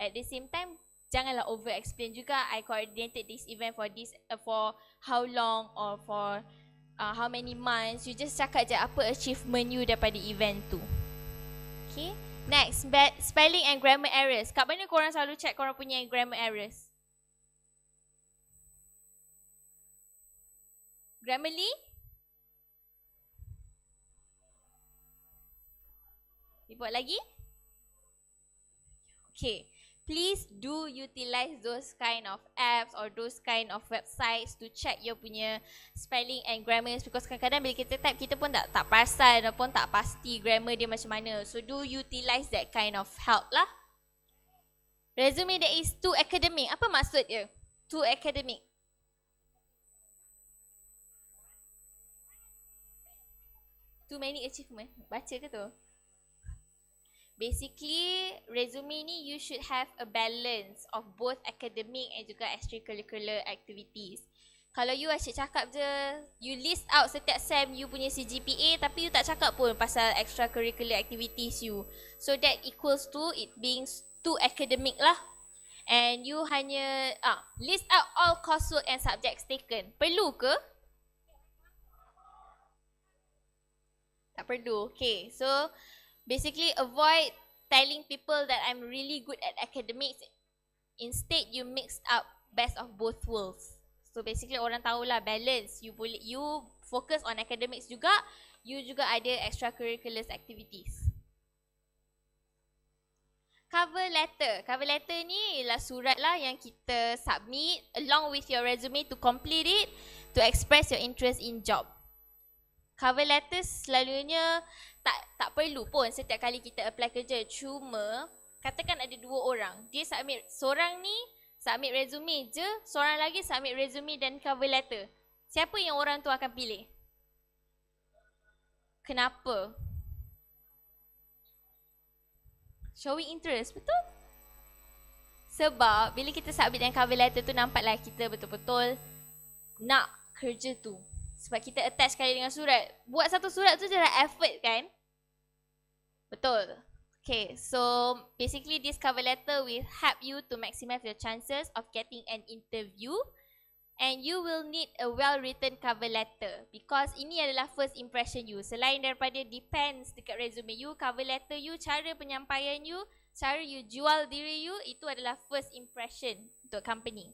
E: At the same time, janganlah over explain juga. I coordinated this event for this for how long or for how many months. You just cakap je apa achievement you daripada event tu. Okay. Next, spelling and grammar errors. Kat mana korang selalu check korang punya grammar errors? Grammarly? Dibuat lagi? Okay. Please do utilize those kind of apps or those kind of websites to check your punya spelling and grammars, because kadang-kadang bila kita type kita pun tak perasan ataupun tak pasti grammar dia macam mana. So do utilize that kind of help lah. Resume that is too academic. Apa maksud dia? Too academic. Too many achievement. Baca ke tu? Basically, resume ni you should have a balance of both academic and juga extracurricular activities. Kalau you asyik cakap je, you list out setiap SEM you punya CGPA tapi you tak cakap pun pasal extracurricular activities you. So that equals to it being too academic lah. And you hanya list out all coursework and subjects taken. Perlu ke? Tak perlu. Okay, so basically, avoid telling people that I'm really good at academics. Instead, you mix up best of both worlds. So basically, orang tahulah balance. You focus on academics juga. You juga ada extracurricular activities. Cover letter. Cover letter ni ialah surat lah yang kita submit along with your resume to complete it to express your interest in job. Cover letter selalunya tak perlu pun setiap kali kita apply kerja. Cuma katakan ada dua orang, dia submit, seorang ni submit resume je, seorang lagi submit resume dan cover letter. Siapa yang orang tu akan pilih? Kenapa? Showing interest, betul? Sebab bila kita submit dan cover letter tu, nampaklah kita betul-betul nak kerja tu. Sebab kita attach sekali dengan surat. Buat satu surat tu je dah effort kan? Betul. Okay, so basically this cover letter will help you to maximize your chances of getting an interview. And you will need a well-written cover letter. Because ini adalah first impression you. Selain daripada depends dekat resume you, cover letter you, cara penyampaian you, cara you jual diri you, itu adalah first impression untuk company.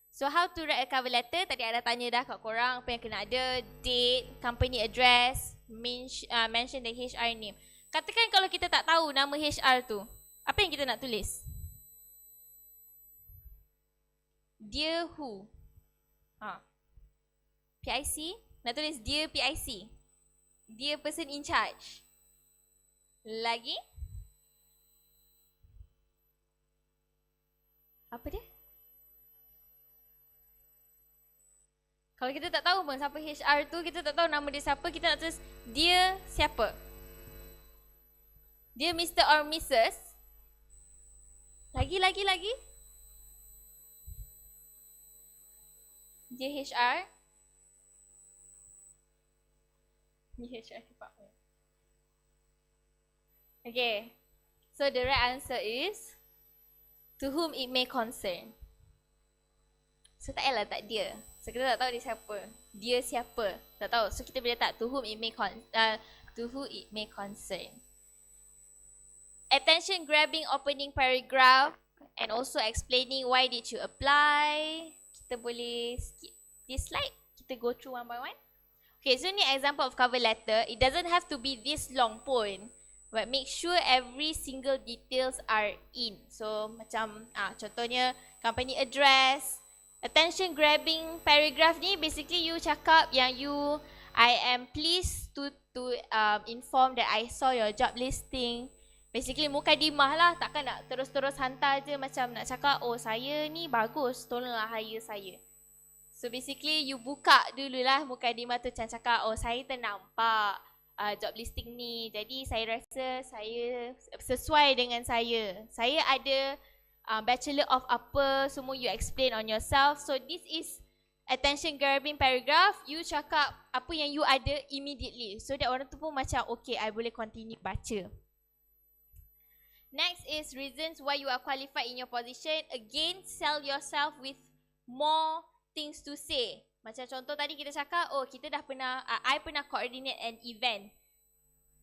E: So how to write a cover letter? Tadi ada tanya dah kat korang apa yang kena ada. Date, company address, mention the HR name. Katakan kalau kita tak tahu nama HR tu, apa yang kita nak tulis? Dear who? PIC, nak tulis dear PIC. Dear person in charge. Lagi? Apa dia? Kalau kita tak tahu pun siapa HR tu, kita tak tahu nama dia siapa, kita nak tulis dia siapa? Dia Mr. or Mrs. Lagi? Dia HR. Dia HR department. Okay. So the right answer is to whom it may concern. So tak payahlah tak dia. So kita tak tahu dia siapa. Dia siapa? Tak tahu. So kita boleh tak to whom it may concern. Attention grabbing opening paragraph and also explaining why did you apply. Kita boleh skip this slide. Kita go through one by one. Okay, so ni example of cover letter. It doesn't have to be this long pun. But make sure every single details are in. So macam contohnya company address. Attention grabbing paragraph ni basically you cakap yang I am pleased to inform that I saw your job listing. Basically mukadimah lah, takkan nak terus-terus hantar je macam nak cakap saya ni bagus, tolonglah hire saya. So basically you buka dululah mukadimah tu, macam cakap saya ternampak job listing ni, jadi saya rasa saya sesuai dengan saya. Saya ada bachelor of apa, semua you explain on yourself. So this is attention grabbing paragraph. You cakap apa yang you ada immediately, so that orang tu pun macam okay, I boleh continue baca. Next is reasons why you are qualified in your position. Again, sell yourself with more things to say. Macam contoh tadi kita cakap, kita dah pernah, I pernah coordinate an event.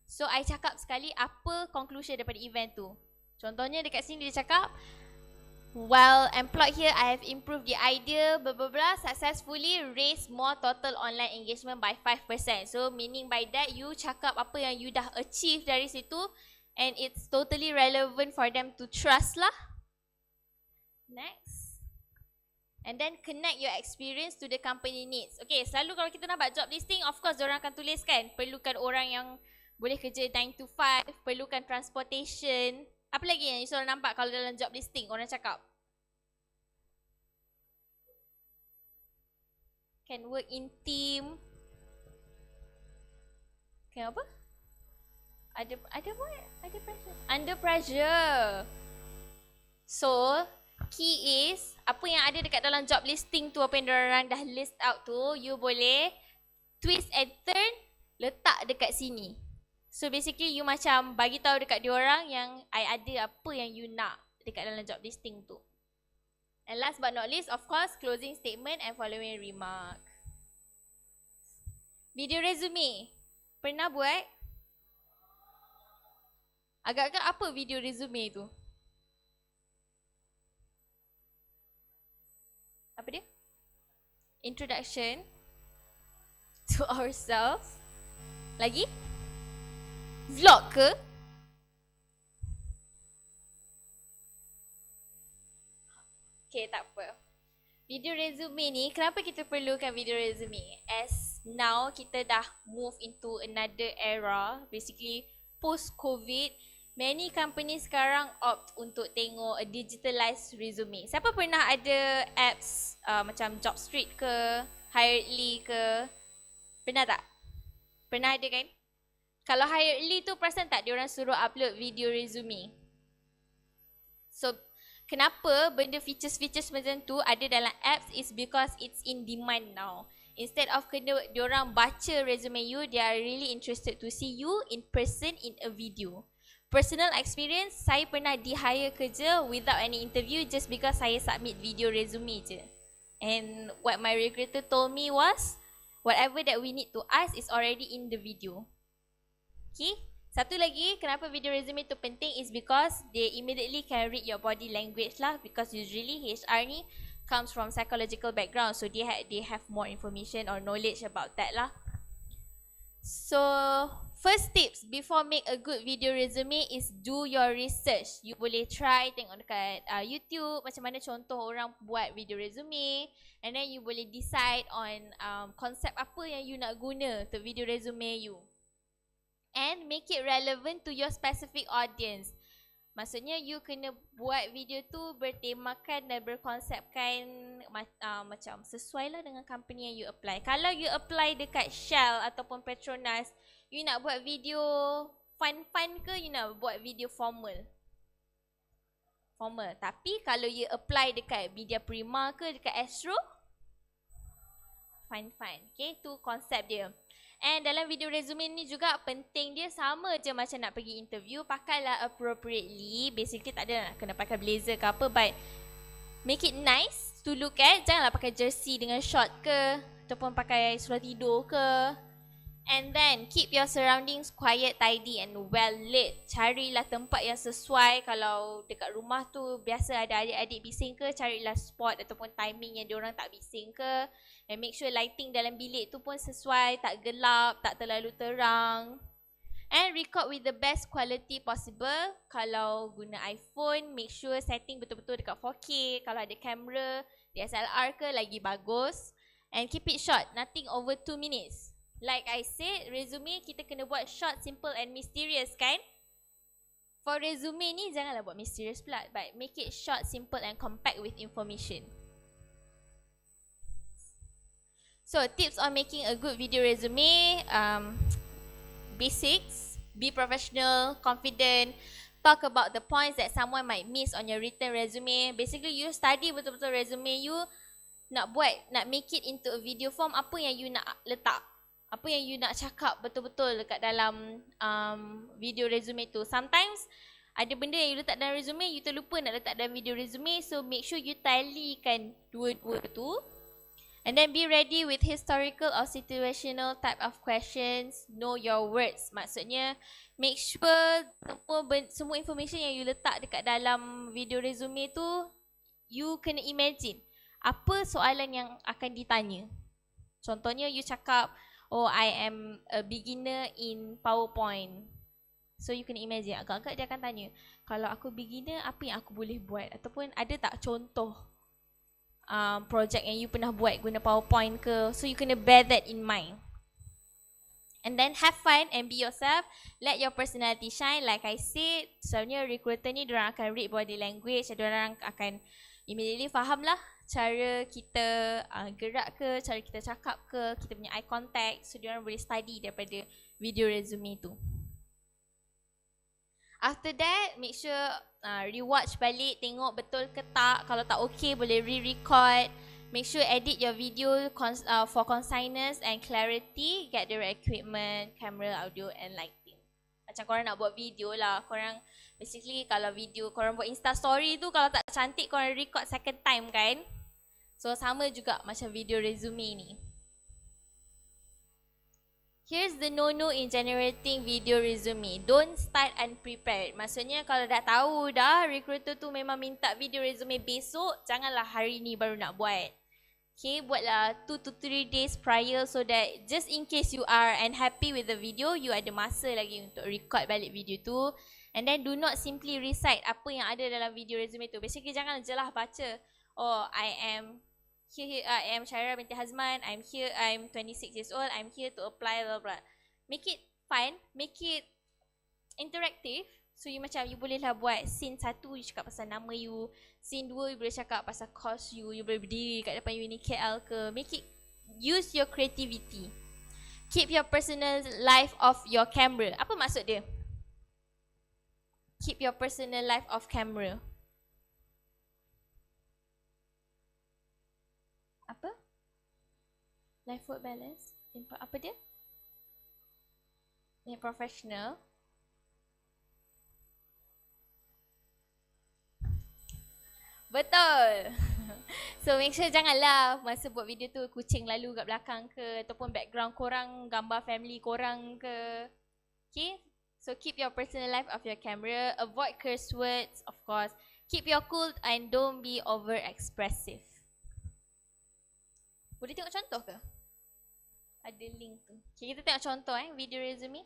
E: So I cakap sekali apa conclusion daripada event tu. Contohnya dekat sini dia cakap, while employed here, I have improved the idea, blah blah blah, successfully raised more total online engagement by 5%. So meaning by that, you cakap apa yang you dah achieve dari situ, and it's totally relevant for them to trust lah. Next. And then connect your experience to the company needs. Okay, selalu kalau kita nak buat job listing, of course diorang akan tuliskan perlukan orang yang boleh kerja 9 to 5, perlukan transportation. Apa lagi yang you selalu nampak kalau dalam job listing orang cakap? Can work in team. Can apa? Ada pressure. Under pressure. So, key is apa yang ada dekat dalam job listing tu, apa yang diorang dah list out tu, you boleh twist and turn, letak dekat sini. So basically you macam bagi tahu dekat diorang yang I ada apa yang you nak dekat dalam job listing tu. And last but not least, of course, closing statement and following remark. Video resume. Pernah buat? Agak-agak apa video resume tu? Apa dia? Introduction to ourselves. Lagi? Vlog ke? Okay, tak apa. Video resume ni, kenapa kita perlukan video resume? As now, kita dah move into another era, basically post-COVID, many companies sekarang opt untuk tengok a digitalized resume. Siapa pernah ada apps macam Jobstreet ke, Hiredly ke? Pernah tak? Pernah ada kan? Kalau Hiredly tu perasan tak diorang suruh upload video resume? So, kenapa benda features-features macam tu ada dalam apps is because it's in demand now. Instead of kena diorang baca resume you, they are really interested to see you in person in a video. Personal experience, saya pernah di-hire kerja without any interview just because saya submit video resume je. And what my recruiter told me was, whatever that we need to ask is already in the video. Okay, satu lagi kenapa video resume tu penting is because they immediately can read your body language lah, because usually HR ni comes from psychological background, so they have more information or knowledge about that lah. So, first tips before make a good video resume is do your research. You boleh try tengok dekat YouTube macam mana contoh orang buat video resume, and then you boleh decide on konsep apa yang you nak guna untuk video resume you. And make it relevant to your specific audience. Maksudnya you kena buat video tu bertemakan dan berkonsepkan macam sesuai lah dengan company yang you apply. Kalau you apply dekat Shell ataupun Petronas, you nak buat video fun-fun ke you nak buat video formal? Formal. Tapi kalau you apply dekat Media Prima ke dekat Astro, fun-fun. Okay, tu konsep dia. And dalam video resume ni juga penting dia sama je macam nak pergi interview. Pakailah appropriately. Basically tak ada nak kena pakai blazer ke apa, but make it nice to look at. Janganlah pakai jersey dengan short ke, ataupun pakai seluar tidur ke. And then keep your surroundings quiet, tidy and well lit. Carilah tempat yang sesuai. Kalau dekat rumah tu biasa ada adik-adik bising ke, carilah spot ataupun timing yang diorang tak bising ke. And make sure lighting dalam bilik tu pun sesuai, tak gelap, tak terlalu terang. And record with the best quality possible. Kalau guna iPhone, make sure setting betul-betul dekat 4K. Kalau ada kamera DSLR ke, lagi bagus. And keep it short, nothing over 2 minutes. Like I said, resume kita kena buat short, simple and mysterious kan? For resume ni janganlah buat mysterious pula, but make it short, simple and compact with information. So tips on making a good video resume, basics, be professional, confident, talk about the points that someone might miss on your written resume. Basically you study betul-betul resume you, nak make it into a video form, apa yang you nak letak, apa yang you nak cakap betul-betul dekat dalam video resume tu. Sometimes ada benda yang you letak dalam resume, you terlupa nak letak dalam video resume. So make sure you tallykan dua-dua tu. And then be ready with historical or situational type of questions. Know your words. Maksudnya make sure semua information yang you letak dekat dalam video resume tu, you kena imagine apa soalan yang akan ditanya. Contohnya you cakap, oh I am a beginner in PowerPoint. So you kena imagine, agak-agak dia akan tanya, kalau aku beginner apa yang aku boleh buat? Ataupun ada tak contoh project yang you pernah buat guna PowerPoint ke? So you kena bear that in mind. And then have fun and be yourself. Let your personality shine. Like I said, sebenarnya recruiter ni diorang akan read body language. Diorang akan immediately faham lah cara kita gerak ke, cara kita cakap ke, kita punya eye contact. So diorang boleh study daripada video resume tu. After that, make sure rewatch balik, tengok betul ke tak. Kalau tak okay, boleh re-record. Make sure edit your video for conciseness and clarity. Get the right equipment, camera, audio and lighting. Macam korang nak buat video lah, korang basically kalau video korang buat Insta story tu, kalau tak cantik korang record second time kan. So sama juga macam video resume ni. Here's the no-no in generating video resume. Don't start unprepared. Maksudnya kalau dah tahu dah recruiter tu memang minta video resume besok, janganlah hari ni baru nak buat. Okay, buatlah 2 to 3 days prior so that just in case you are unhappy with the video, you ada masa lagi untuk record balik video tu. And then do not simply recite apa yang ada dalam video resume tu. Basically jangan je lah baca, oh I am Syaira binti Hazman, I'm here, I'm 26 years old, I'm here to apply, blah blah. Make it fun, make it interactive. So you macam, you boleh lah buat scene 1, you cakap pasal nama you. Scene 2, you boleh cakap pasal course you. You boleh berdiri kat depan uni KL ke. Make it, use your creativity. Keep your personal life off your camera. Apa maksud dia? Keep your personal life off camera. Apa? Life work balance. Apa dia? Yang professional. Betul. So make sure janganlah masa buat video tu kucing lalu kat belakang ke, ataupun background korang gambar family korang ke. Okay. So keep your personal life off your camera. Avoid curse words, of course. Keep your cool and don't be over expressive. Boleh tengok contoh ke? Ada link tu. Okay, kita tengok contoh video resume.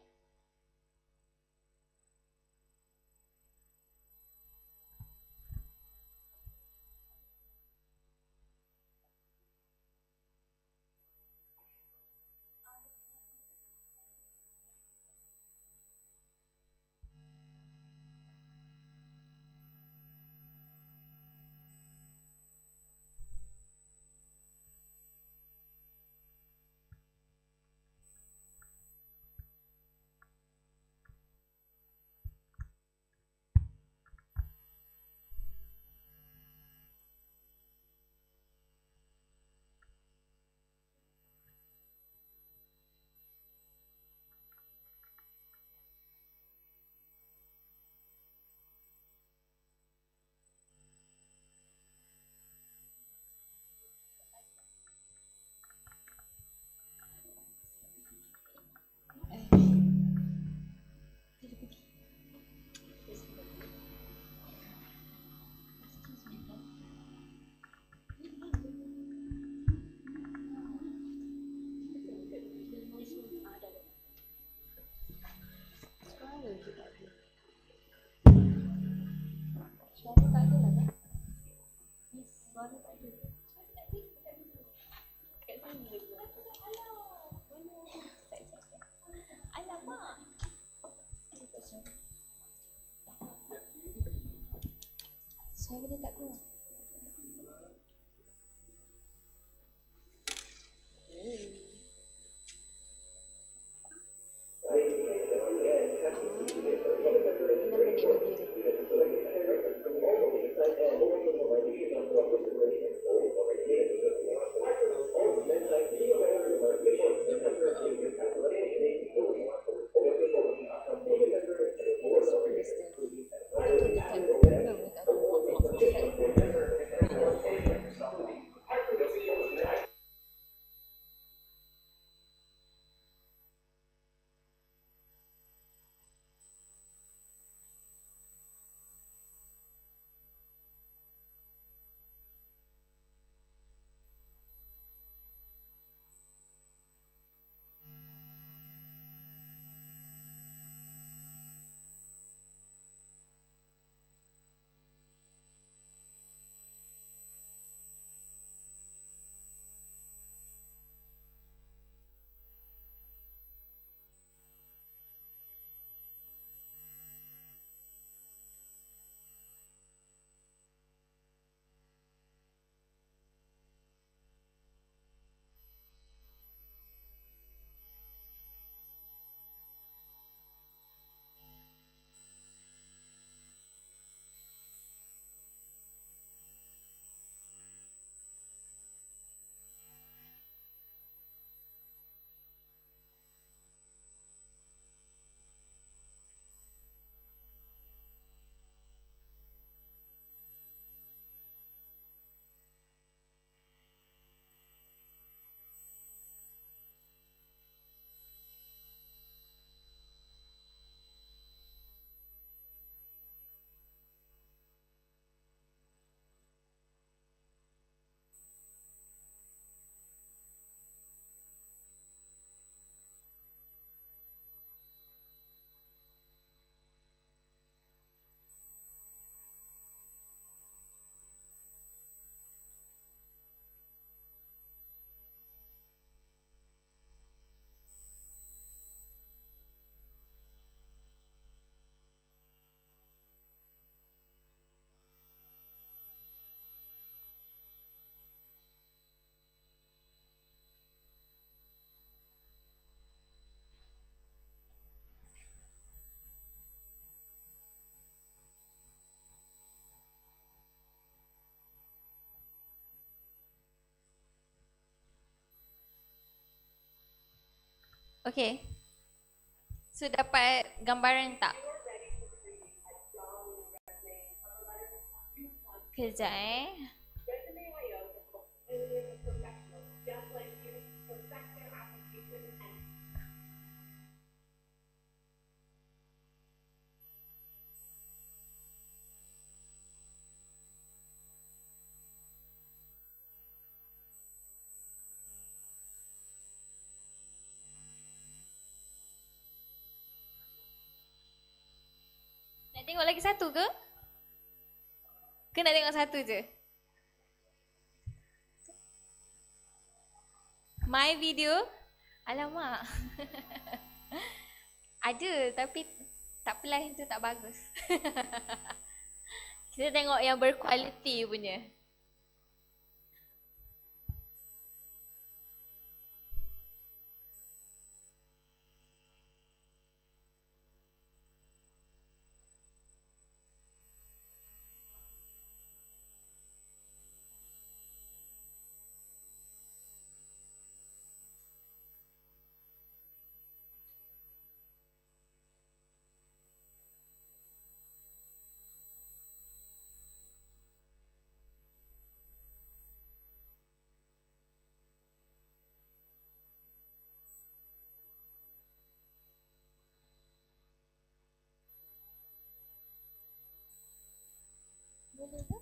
E: Saya boleh tak keluar? Okay. So dapat gambaran tak? Kejap Tengok lagi satu ke? Ke nak tengok satu je? My video? Alamak. Ada tapi tak apalah, yang tu tak bagus. Kita tengok yang berkualiti punya. Boleh ke?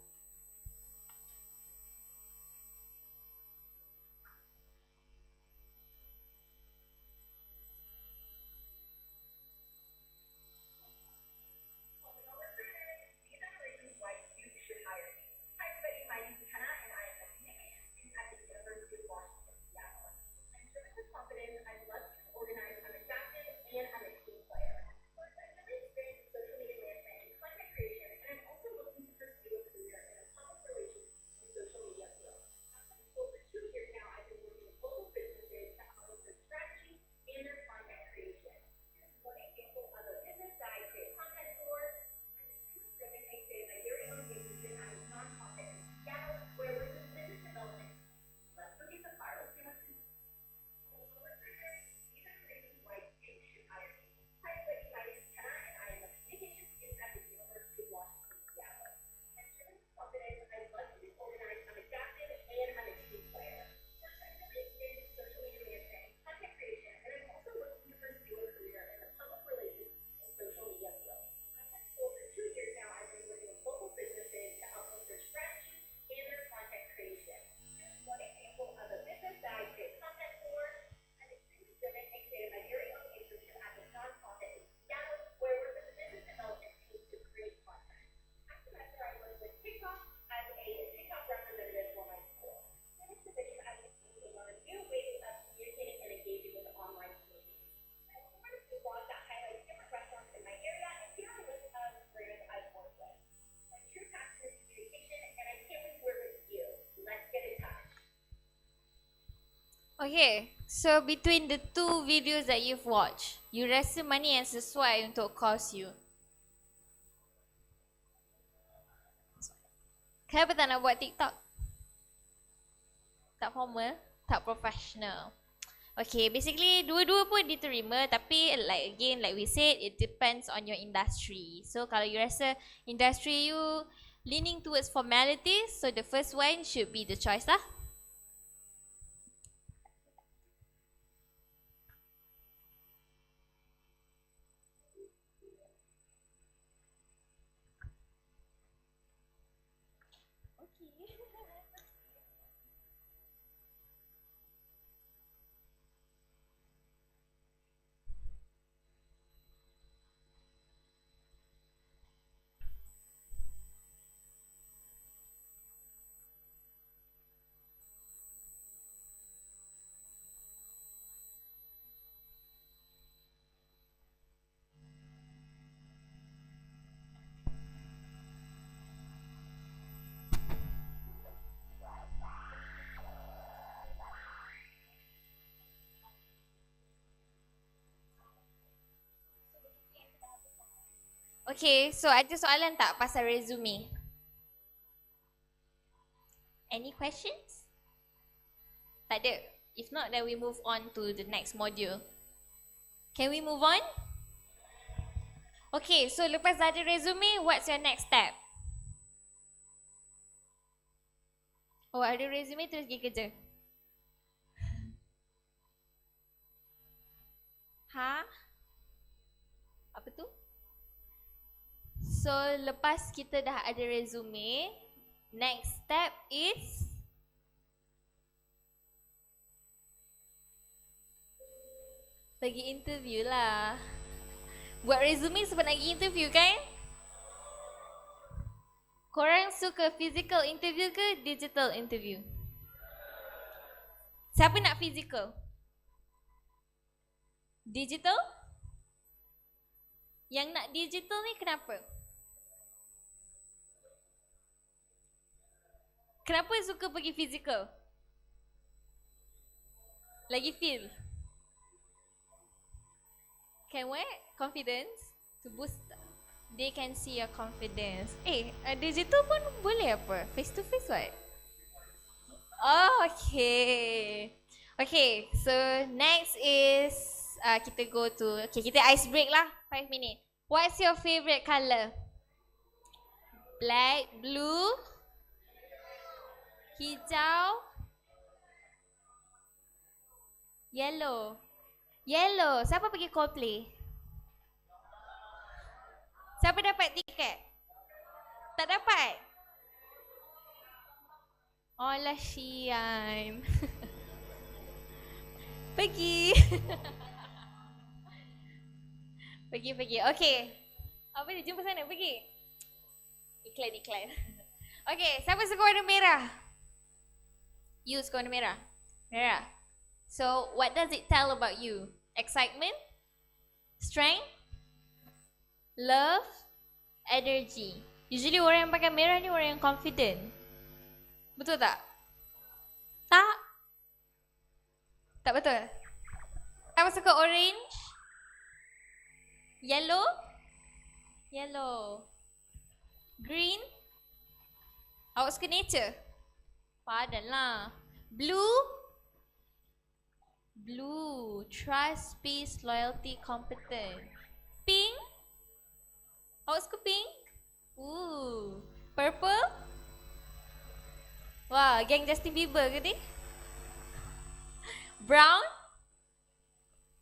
E: Okay, so between the two videos that you've watched, you rasa mana yang sesuai untuk course you? Kenapa tak nak buat TikTok? Tak formal, tak professional. Okay, basically dua-dua pun diterima, tapi like again, like we said, it depends on your industry. So kalau you rasa industry you leaning towards formalities, so the first one should be the choice lah. Okay, so ada soalan tak pasal resume? Any questions? Tak ada. If not, then we move on to the next module. Can we move on? Okay, so lepas dah ada resume, what's your next step? Oh, ada resume terus pergi kerja? Ha? Apa tu? So, lepas kita dah ada resume, next step is pergi interview lah. Buat resume sebab nak pergi interview kan? Korang suka physical interview ke digital interview? Siapa nak physical? Digital? Yang nak digital ni kenapa? Kenapa suka pergi physical? Lagi feel? Can what? Confidence? To boost, they can see your confidence. Digital pun boleh apa? Face to face what? Oh, okay. Okay, so next is kita go to, okay, kita ice break lah, 5 minutes. What's your favorite colour? Black, blue, hijau, yellow. Yellow, siapa pergi Coldplay? Siapa dapat tiket? Tak dapat? Oh lah, Syian. Pergi. Pergi. Okay. Apa dia? Jumpa sana. Pergi. Iklan. Okay. Siapa suka warna merah? You suka warna merah? Merah. So, what does it tell about you? Excitement? Strength? Love? Energy? Usually orang yang pakai merah ni orang yang confident. Betul tak? Tak? Tak betul? Siapa suka orange? Yellow? Yellow. Green? Awak suka nature? Padan lah. Blue? Blue. Trust, peace, loyalty, competent. Pink? Awak suka pink? Ooh. Purple? Wah, geng Justin Bieber ke ni? Brown?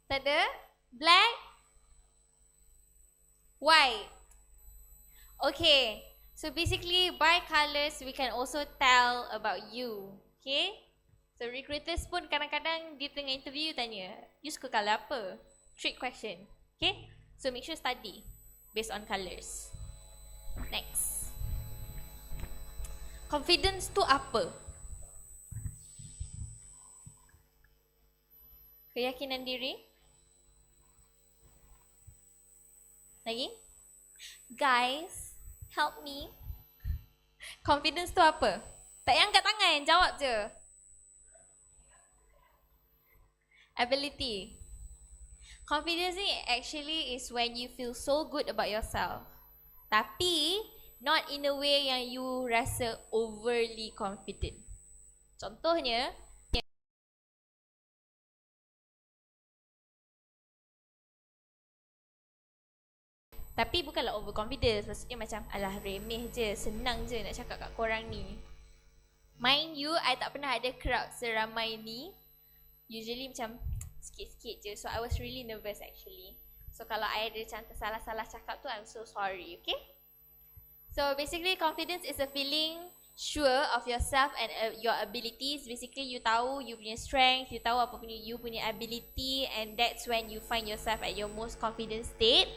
E: Tak ada? Black? White? Okay. So basically by colours we can also tell about you. Okay? So recruiters pun kadang-kadang di tengah interview tanya, you suka colour apa? Trick question. Okay? So make sure study based on colours. Next. Confidence tu apa? Keyakinan diri? Lagi? Guys, help me. Confidence tu apa? Tak payah angkat tangan, jawab je. Ability. Confidence ni actually is when you feel so good about yourself. Tapi not in a way yang you rasa overly confident. Contohnya, tapi bukanlah overconfidence. Maksudnya macam, alah remeh je, senang je nak cakap kat korang ni. Mind you, I tak pernah ada crowd seramai ni. Usually macam sikit-sikit je. So I was really nervous actually. So kalau I ada macam tersalah-salah cakap tu, I'm so sorry, okay? So basically confidence is a feeling sure of yourself and your abilities. Basically you tahu you punya strength, you tahu apa punya you punya ability, and that's when you find yourself at your most confident state.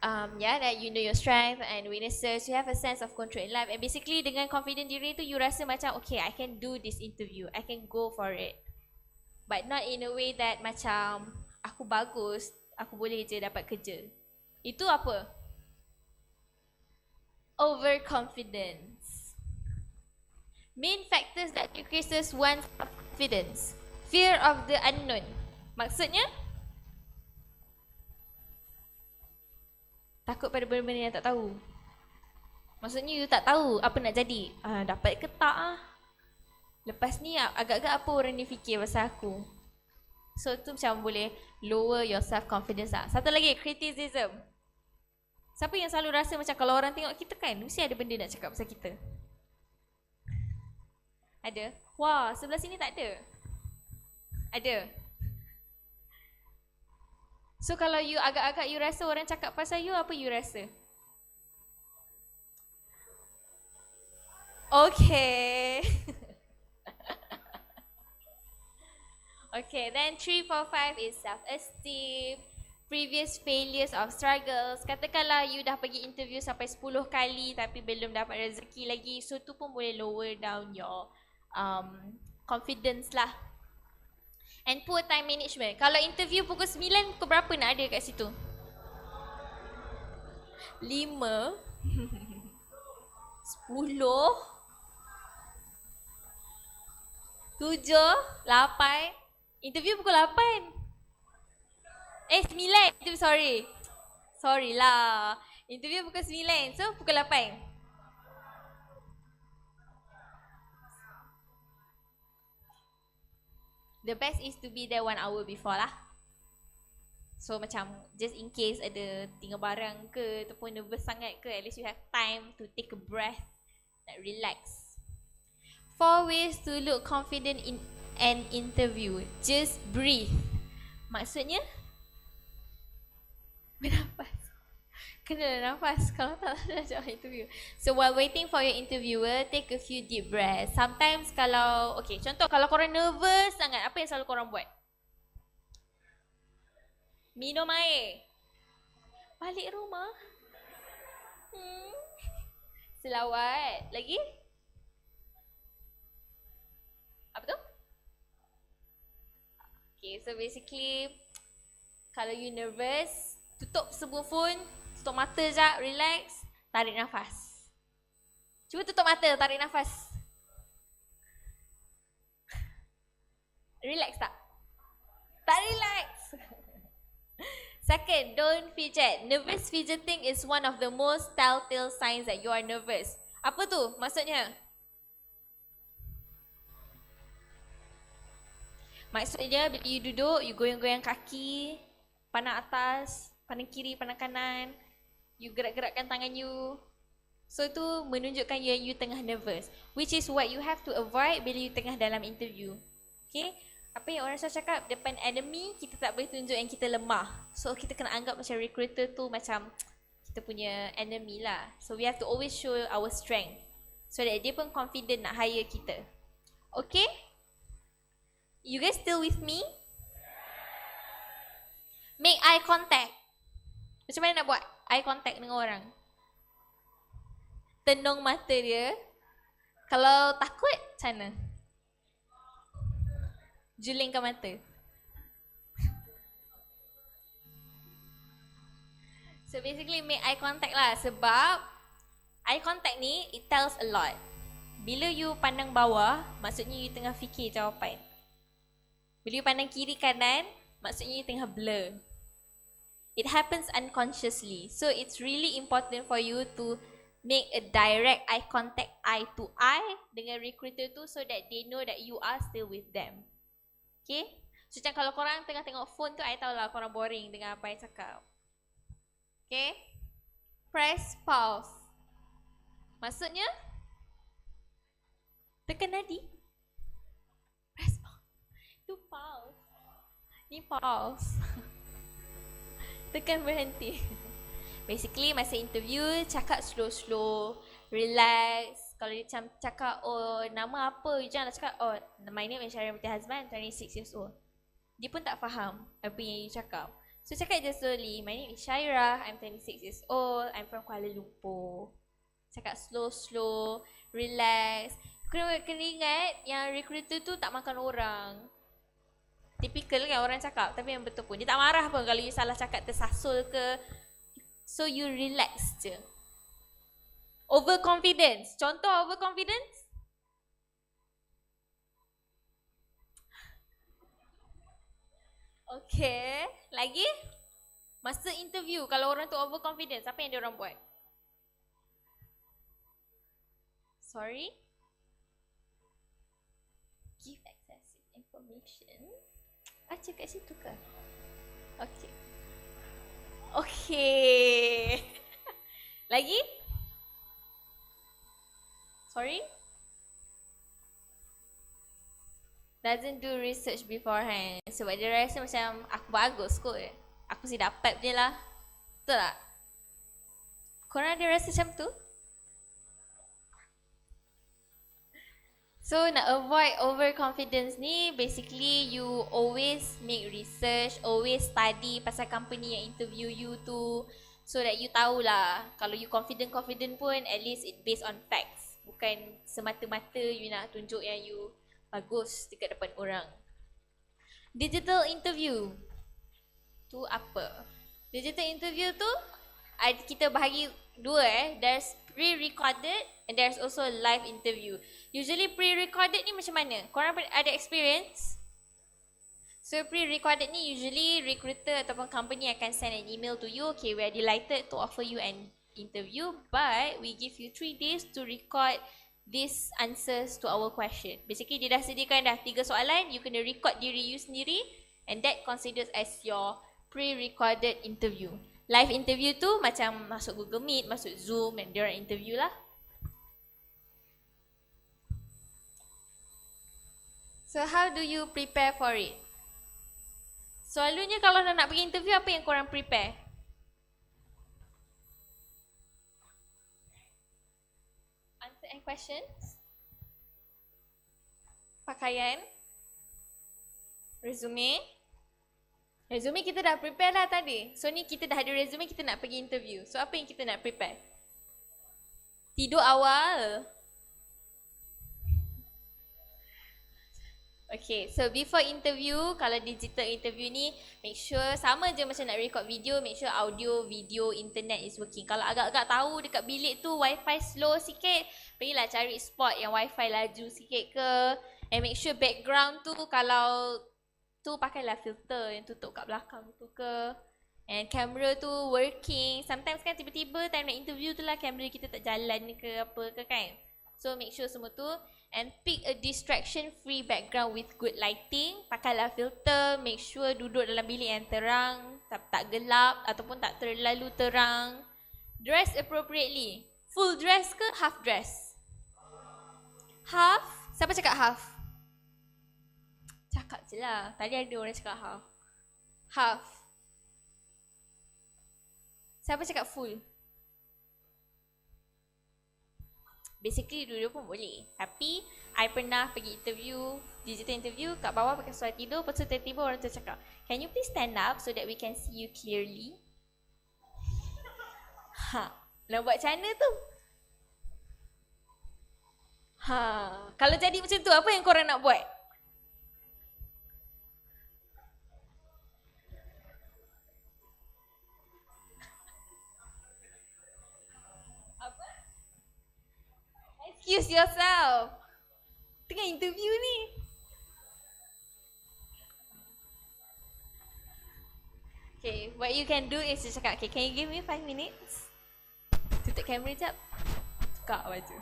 E: That you know your strength and weaknesses, you have a sense of control in life, and basically dengan confident diri tu you rasa macam okay, I can do this interview, I can go for it, but not in a way that macam aku bagus, aku boleh je dapat kerja. Itu apa? Overconfidence. Main factors that decreases one's confidence. Fear of the unknown. Maksudnya takut pada benda-benda yang tak tahu. Maksudnya you tak tahu apa nak jadi. Dapat ke tak lepas ni agak-agak apa orang ni fikir pasal aku. So tu macam boleh lower your self confidence lah. Satu lagi, criticism. Siapa yang selalu rasa macam kalau orang tengok kita kan mesti ada benda nak cakap pasal kita? Ada? Wah, sebelah sini tak ada. Ada. So kalau you agak-agak you rasa orang cakap pasal you, apa you rasa? Okay. Okay, then 3, 4, 5 is self-esteem. previous failures of struggles. Katakanlah you dah pergi interview sampai 10 kali tapi belum dapat rezeki lagi. So tu pun boleh lower down your confidence lah. And poor time management. Kalau interview pukul 9, pukul berapa nak ada kat situ? 5 10 7 8. Interview pukul 8. 9, sorry lah. Interview pukul 9, so pukul 8. The best is to be there 1 hour before lah. So macam just in case ada tinggal barang ke ataupun nervous sangat ke, at least you have time to take a breath and relax. 4 ways to look confident in an interview. Just breathe. Maksudnya bernafas. Kena nafas kalau tak ada jawab interview. So while waiting for your interviewer, take a few deep breaths. Sometimes kalau, okay, contoh kalau korang nervous sangat, apa yang selalu korang buat? Minum air. Balik rumah. Selawat. Lagi? Apa tu? Okay, so basically kalau you nervous, tutup semua phone, tutup mata sekejap, relax, tarik nafas. Cuba tutup mata, tarik nafas. Relax tak? Tak relax. Second, don't fidget. Nervous fidgeting is one of the most telltale signs that you are nervous. Apa tu maksudnya? Maksudnya bila you duduk, you goyang-goyang kaki, pandang atas, pandang kiri, pandang kanan, you gerak-gerakkan tangan you. So itu menunjukkan you tengah nervous, which is what you have to avoid bila you tengah dalam interview. Okay, apa yang orang selalu cakap, depan enemy kita tak boleh tunjuk yang kita lemah. So kita kena anggap macam recruiter tu macam kita punya enemy lah. So we have to always show our strength so that dia pun confident nak hire kita. Okay, you guys still with me? Make eye contact. Macam mana nak buat eye contact dengan orang? Tenung mata dia. Kalau takut, macam mana? Julingkan mata. So basically make eye contact lah. Sebab eye contact ni, it tells a lot. Bila you pandang bawah, maksudnya you tengah fikir jawapan. Bila you pandang kiri kanan, maksudnya you tengah blur. It happens unconsciously. So it's really important for you to make a direct eye contact, eye to eye dengan recruiter tu so that they know that you are still with them. Okay? So macam kalau korang tengah tengok phone tu, I tahulah korang boring dengan apa I cakap. Okay? Press pause. Maksudnya tekan nadi. Press pause. Tu pause. Ni pause. Tekan berhenti. Basically masa interview cakap slow-slow, relax. Kalau dia macam cakap, oh nama apa, janganlah cakap, oh my name is Shaira Hazman, 26 years old. Dia pun tak faham apa yang you cakap. So cakap je slowly, my name is Shaira, I'm 26 years old, I'm from Kuala Lumpur. Cakap slow-slow, relax. Kena ingat yang recruiter tu tak makan orang. Typical kan orang cakap, tapi yang betul pun dia tak marah pun kalau you salah cakap tersasul ke. So you relax je. Overconfidence. Contoh overconfidence. Okay, lagi. Masa interview kalau orang tu overconfidence, apa yang dia orang buat? Sorry. Give excessive information. Baca kat situ ke? Okay. Okay. Lagi? Sorry? Doesn't do research beforehand. Sebab dia rasa macam aku bagus kot. Aku sih dapat je lah. Betul tak? Korang ada rasa macam tu? So nak avoid overconfidence ni, basically you always make research, always study pasal company yang interview you tu, so that you tahulah kalau you confident pun at least it based on facts, bukan semata-mata you nak tunjuk yang you bagus dekat depan orang. Digital interview tu apa? Digital interview tu kita bahagi dua there's pre-recorded and there's also live interview. Usually pre-recorded ni macam mana? Korang ada experience? So pre-recorded ni usually recruiter ataupun company akan send an email to you, okay, we are delighted to offer you an interview, but we give you 3 days to record these answers to our question. Basically dia dah sediakan dah 3 soalan, you kena record diri you sendiri, and that considered as your pre-recorded interview. Live interview tu macam masuk Google Meet, masuk Zoom, and diorang interview lah. So how do you prepare for it? Selalunya kalau nak pergi interview, apa yang korang prepare? Answer and questions, pakaian, resume. Resume kita dah prepare lah tadi. So ni kita dah ada resume, kita nak pergi interview. So apa yang kita nak prepare? Tidur awal. Okay, so before interview, kalau digital interview ni, make sure sama je macam nak record video, make sure audio, video, internet is working. Kalau agak-agak tahu dekat bilik tu wifi slow sikit, pergilah cari spot yang wifi laju sikit ke. And make sure background tu kalau tu pakailah filter yang tutup kat belakang tu ke. And camera tu working. Sometimes kan tiba-tiba time nak interview tu lah kamera kita tak jalan ke apa ke kan. So make sure semua tu. And pick a distraction free background with good lighting. Pakailah filter. Make sure duduk dalam bilik yang terang, tak gelap ataupun tak terlalu terang. Dress appropriately. Full dress ke half dress? Half? Siapa cakap half? Cakap je lah. Tadi ada orang cakap half. Half. Siapa cakap full? Basically dua-dua pun boleh. Tapi I pernah pergi interview, digital interview, kat bawah pakai seluar tidur. Lepas tu tiba-tiba orang tu cakap, can you please stand up so that we can see you clearly? Nak buat macam mana tu? Kalau jadi macam tu, apa yang korang nak buat? Excuse yourself. Tengah interview ni. Okay, what you can do is just cakap, okay, can you give me 5 minutes? Tutup kamera sekejap. Tukar baju.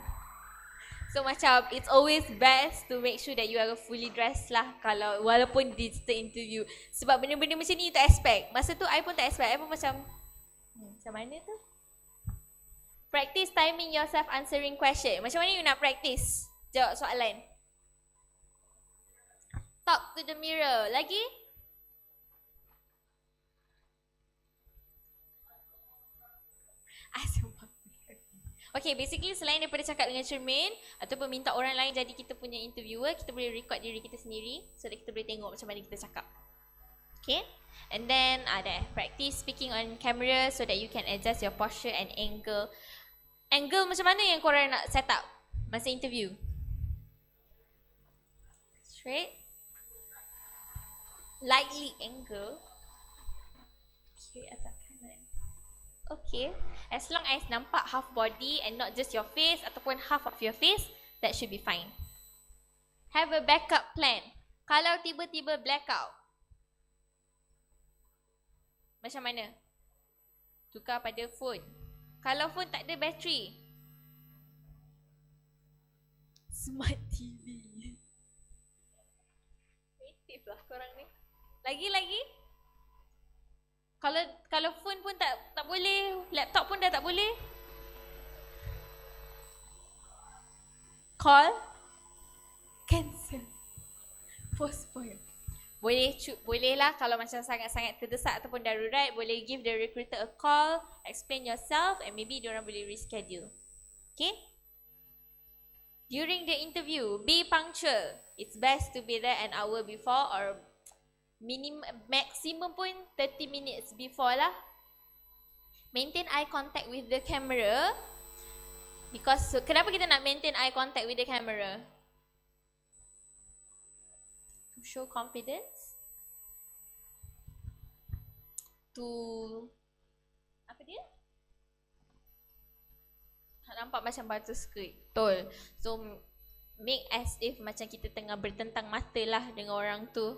E: So macam, it's always best to make sure that you are fully dressed lah kalau walaupun digital interview. Sebab benda-benda macam ni you tak expect. Masa tu I pun tak expect. I pun macam, macam mana tu? Practice timing yourself answering question. Macam mana you nak practice jawab soalan? Talk to the mirror. Lagi? Okay, basically selain daripada cakap dengan cermin ataupun minta orang lain jadi kita punya interviewer, kita boleh record diri kita sendiri so that kita boleh tengok macam mana kita cakap. Okay? And then practice speaking on camera so that you can adjust your posture and angle. Angle macam mana yang korang nak set up masa interview? Straight. Lightly angle. Kiri atas kanan. Okay. As long as nampak half body and not just your face ataupun half of your face, that should be fine. Have a backup plan. Kalau tiba-tiba blackout, macam mana? Tukar pada phone. Kalau phone tak ada bateri, smart TV. Kreatif lah korang ni. Lagi. Kalau phone pun tak boleh, laptop pun dah tak boleh. Call, cancel, postpone. Boleh lah kalau macam sangat-sangat terdesak ataupun darurat, boleh give the recruiter a call, explain yourself and maybe diorang boleh reschedule. Okay? During the interview, be punctual. It's best to be there an hour before or maximum pun 30 minutes before lah. Maintain eye contact with the camera. Because kenapa kita nak maintain eye contact with the camera? To show confidence. To apa dia? Nampak macam batu skrip. Betul. So make as if macam kita tengah bertentang mata lah dengan orang tu.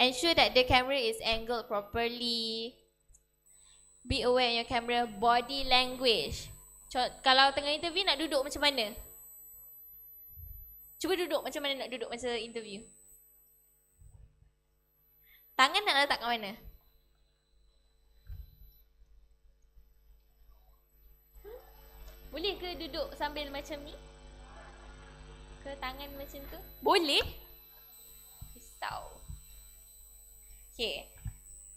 E: Ensure that the camera is angled properly. Be aware of your camera body language. Kalau tengah interview nak duduk macam mana? Cuba duduk macam mana nak duduk masa interview. Tangan nak letak kat mana? Boleh ke duduk sambil macam ni? Ke tangan macam tu? Boleh? Risau. Okay.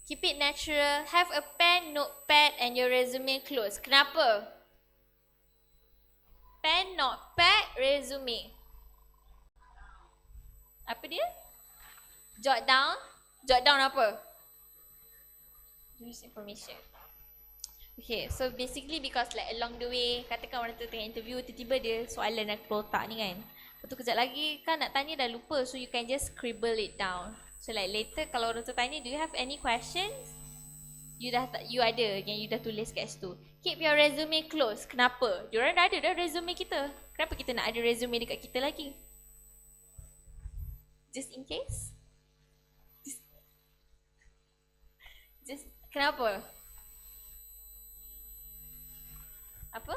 E: Keep it natural. Have a pen, notepad and your resume close. Kenapa? Pen, notepad, resume. Apa dia? Jot down. Jot down apa? Use information. Okay, so basically because like along the way, katakan orang tu tengah interview, tiba-tiba dia soalan nak otak ni kan. Lepas tu kejap lagi kan nak tanya dah lupa, so you can just scribble it down. So like later kalau orang tu tanya, do you have any questions? You ada yang you dah tulis kat situ. Keep your resume close. Kenapa? Diorang dah ada dah resume kita. Kenapa kita nak ada resume dekat kita lagi? Just in case? Just kenapa? Apa?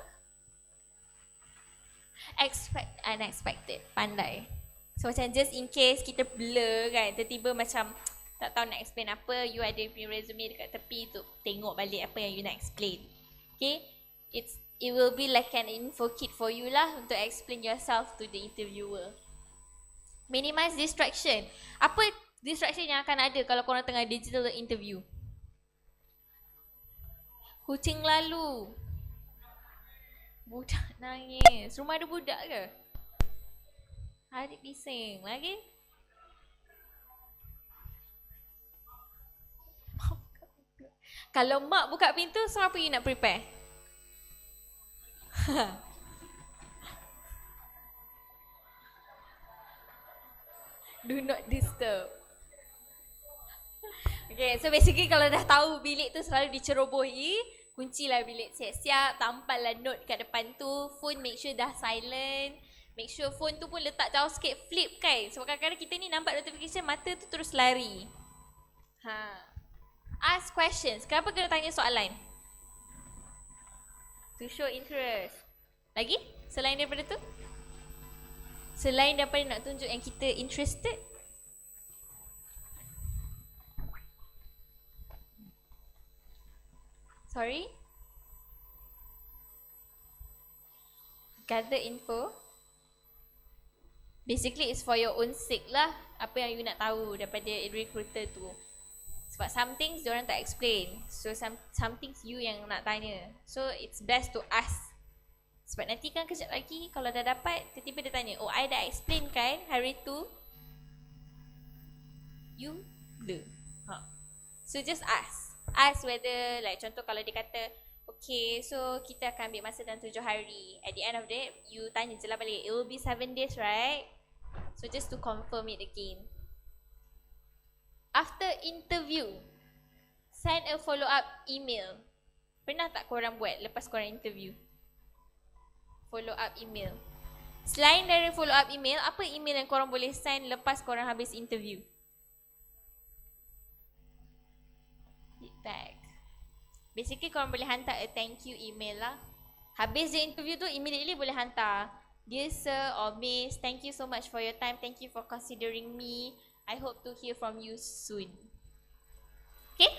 E: Expect unexpected. Pandai. So macam just in case kita blur kan, tiba-tiba macam tak tahu nak explain apa, you ada punya resume dekat tepi tu, tengok balik apa yang you nak explain. Okay? It will be like an info kit for you lah untuk explain yourself to the interviewer. Minimize distraction. Apa distraction yang akan ada kalau korang tengah digital interview? Kucing lalu. Budak nangis. Rumah ada budak ke? Adik bising. Lagi? Kalau mak buka pintu, so apa you nak prepare? Do not disturb. Okay, so basically kalau dah tahu bilik tu selalu dicerobohi, kuncilah bilik siap-siap, tampallah note kat depan tu, phone make sure dah silent, make sure phone tu pun letak jauh sikit, flip kan. Sebab kadang-kadang kita ni nampak notification, mata tu terus lari. Ask questions. Kenapa kena tanya soalan? To show interest. Lagi? Selain daripada tu? Selain daripada nak tunjuk yang kita interested? Sorry? Gather info. Basically it's for your own sake lah. Apa yang you nak tahu daripada recruiter tu. Sebab some things diorang tak explain. So some things you yang nak tanya. So it's best to ask. Sebab nanti kan kejap lagi kalau dah dapat, tiba-tiba dia tanya, oh I dah explain kan hari tu. You blur. So just ask. Ask whether like contoh kalau dia kata, okay so kita akan ambil masa dalam 7 hari. At the end of the day, you tanya je lah balik, it will be 7 days right? So just to confirm it again. After interview, send a follow up email. Pernah tak korang buat lepas korang interview? Follow up email. Selain dari follow up email, apa email yang korang boleh send lepas korang habis interview? Feedback. Basically korang boleh hantar a thank you email lah. Habis the interview tu immediately boleh hantar, dear sir or miss, thank you so much for your time, thank you for considering me, I hope to hear from you soon. Okay?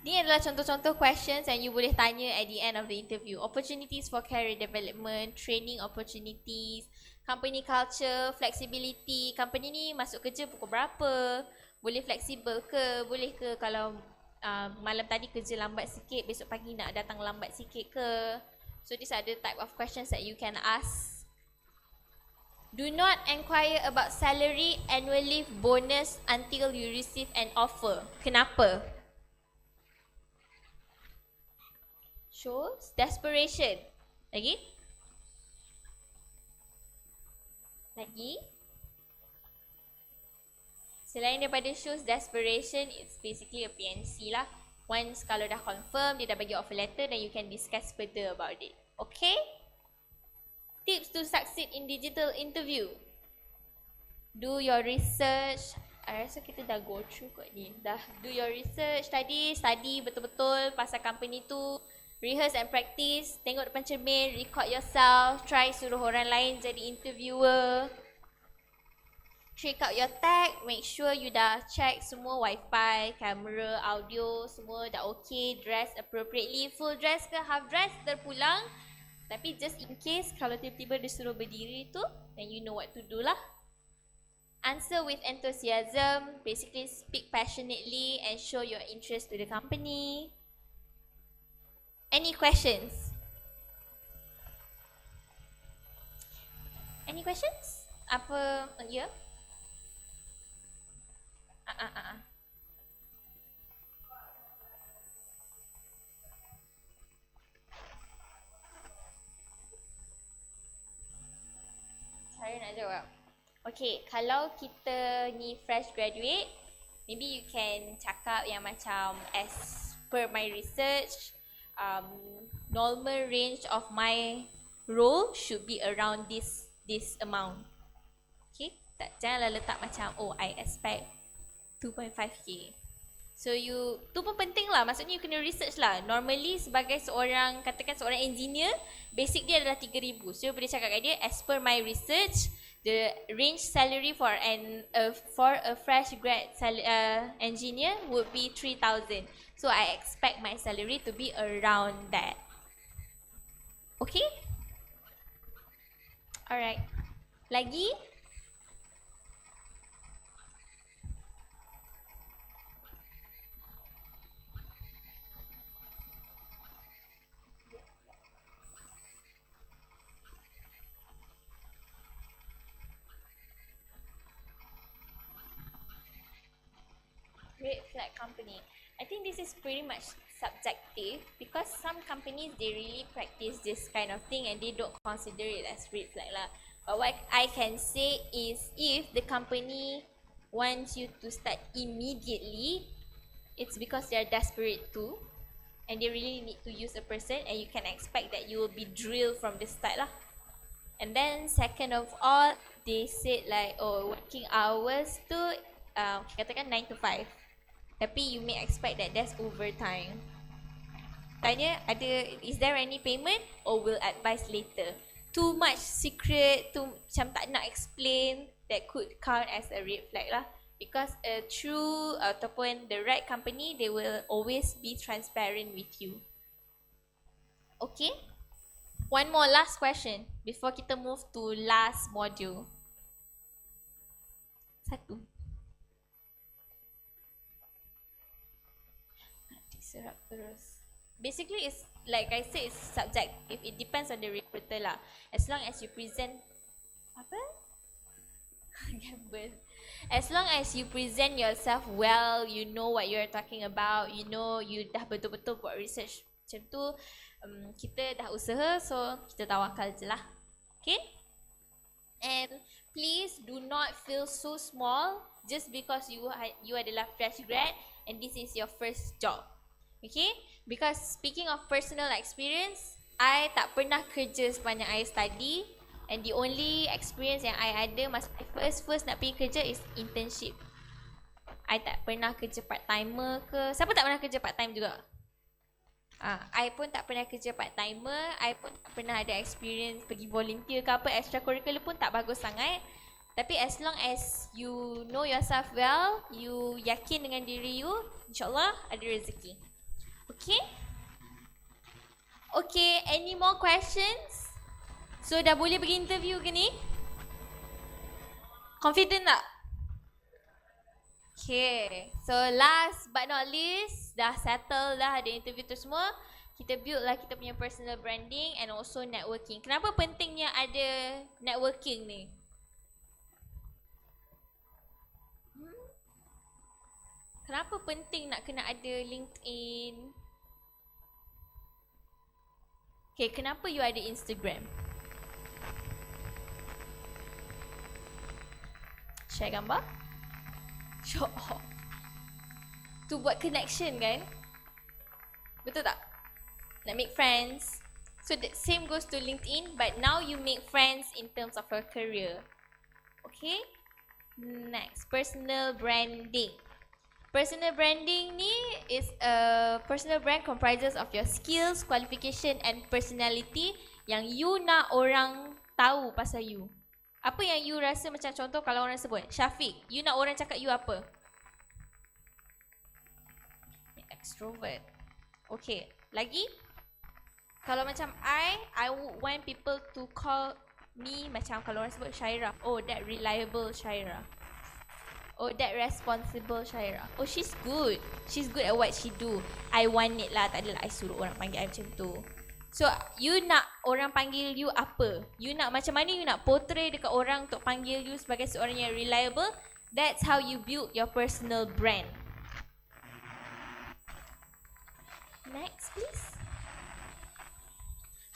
E: Ni adalah contoh-contoh questions yang you boleh tanya at the end of the interview. Opportunities for career development, training opportunities, company culture, flexibility. Company ni masuk kerja pukul berapa? Boleh fleksibel ke? Boleh ke kalau malam tadi kerja lambat sikit, besok pagi nak datang lambat sikit ke? So these are the type of questions that you can ask. Do not inquire about salary, annual leave, bonus until you receive an offer. Kenapa? Shows desperation. Lagi? Lagi? Selain daripada shows desperation, it's basically a PNC lah. Once kalau dah confirm, dia dah bagi offer letter, then you can discuss further about it. Okay? Tips to succeed in digital interview. Do your research. I rasa kita dah go through kot ni. Dah do your research, study betul-betul pasal company tu. Rehearse and practice. Tengok depan cermin, record yourself. Try suruh orang lain jadi interviewer. Check out your tag. Make sure you dah check semua wifi, kamera, audio, semua dah okay. Dress appropriately. Full dress ke half dress terpulang. Tapi just in case kalau tiba-tiba dia suruh berdiri tu, then you know what to do lah. Answer with enthusiasm. Basically speak passionately and show your interest to the company. Any questions? Any questions? Apa? Ya? Saya nak jawab. Okay, kalau kita ni fresh graduate, maybe you can cakap yang macam as per my research, normal range of my role should be around this amount. Okay, janganlah letak macam I expect 2.5k. So tu pun penting lah. Maksudnya you kena research lah. Normally sebagai seorang, katakan seorang engineer, basic dia adalah 3,000. So you boleh cakap kat dia, as per my research, the range salary for a fresh grad engineer would be 3,000. So I expect my salary to be around that. Okay? Alright. Lagi? Red flag company. I think this is pretty much subjective because some companies they really practice this kind of thing and they don't consider it as red flag lah. But what I can say is if the company wants you to start immediately, it's because they are desperate too and they really need to use a person and you can expect that you will be drilled from the start lah. And then second of all, they said like working hours tu katakan 9 to 5. Tapi you may expect that there's overtime. Tanya, is there any payment or will advise later? Too much secret, macam tak nak explain, that could count as a red flag lah. Because a true ataupun the right company, they will always be transparent with you. Okay? One more last question before kita move to last module. Satu. Serap terus. Basically, it's like I said, it's subjective. It depends on the recruiter lah. As long as you present apa? Gamble. As long as you present yourself well, you know what you're talking about, you know you dah betul-betul buat research macam tu, kita dah usaha, so kita tawakal je lah. Okay? And please do not feel so small just because you adalah fresh grad and this is your first job. Okay? Because speaking of personal experience, I tak pernah kerja sepanjang I study and the only experience yang I ada masa I first nak pergi kerja is internship. I tak pernah kerja part-timer ke. Siapa tak pernah kerja part-time juga? I pun tak pernah kerja part-timer. I pun tak pernah ada experience pergi volunteer ke apa. Extracurricular pun tak bagus sangat. Tapi as long as you know yourself well, you yakin dengan diri you, insyaAllah ada rezeki. Okay? Okay, any more questions? So dah boleh pergi interview ke ni? Confident tak? Okay, so last but not least, dah settle dah ada interview tu semua. kita build lah kita punya personal branding and also networking. Kenapa pentingnya ada networking ni? Kenapa penting nak kena ada LinkedIn? Okay, kenapa you ada Instagram? Share gambar? Show off. To buat connection kan? Betul tak? Nak make friends. So the same goes to LinkedIn, but now you make friends in terms of your career. Okay? Next, personal branding. Personal branding ni is a personal brand comprises of your skills, qualification and personality yang you nak orang tahu pasal you. Apa yang you rasa macam contoh kalau orang sebut Syafiq, you nak orang cakap you apa? Extrovert. Okay, lagi? Kalau macam I would want people to call me macam kalau orang sebut Syairah. Oh, that reliable Syairah. Oh, that responsible Syairah. Oh, she's good. She's good at what she do. I want it lah. Tak adalah I suruh orang panggil I macam tu. So, you nak orang panggil you apa? You nak macam mana you nak portray dekat orang untuk panggil you sebagai seorang yang reliable? That's how you build your personal brand. Next, please.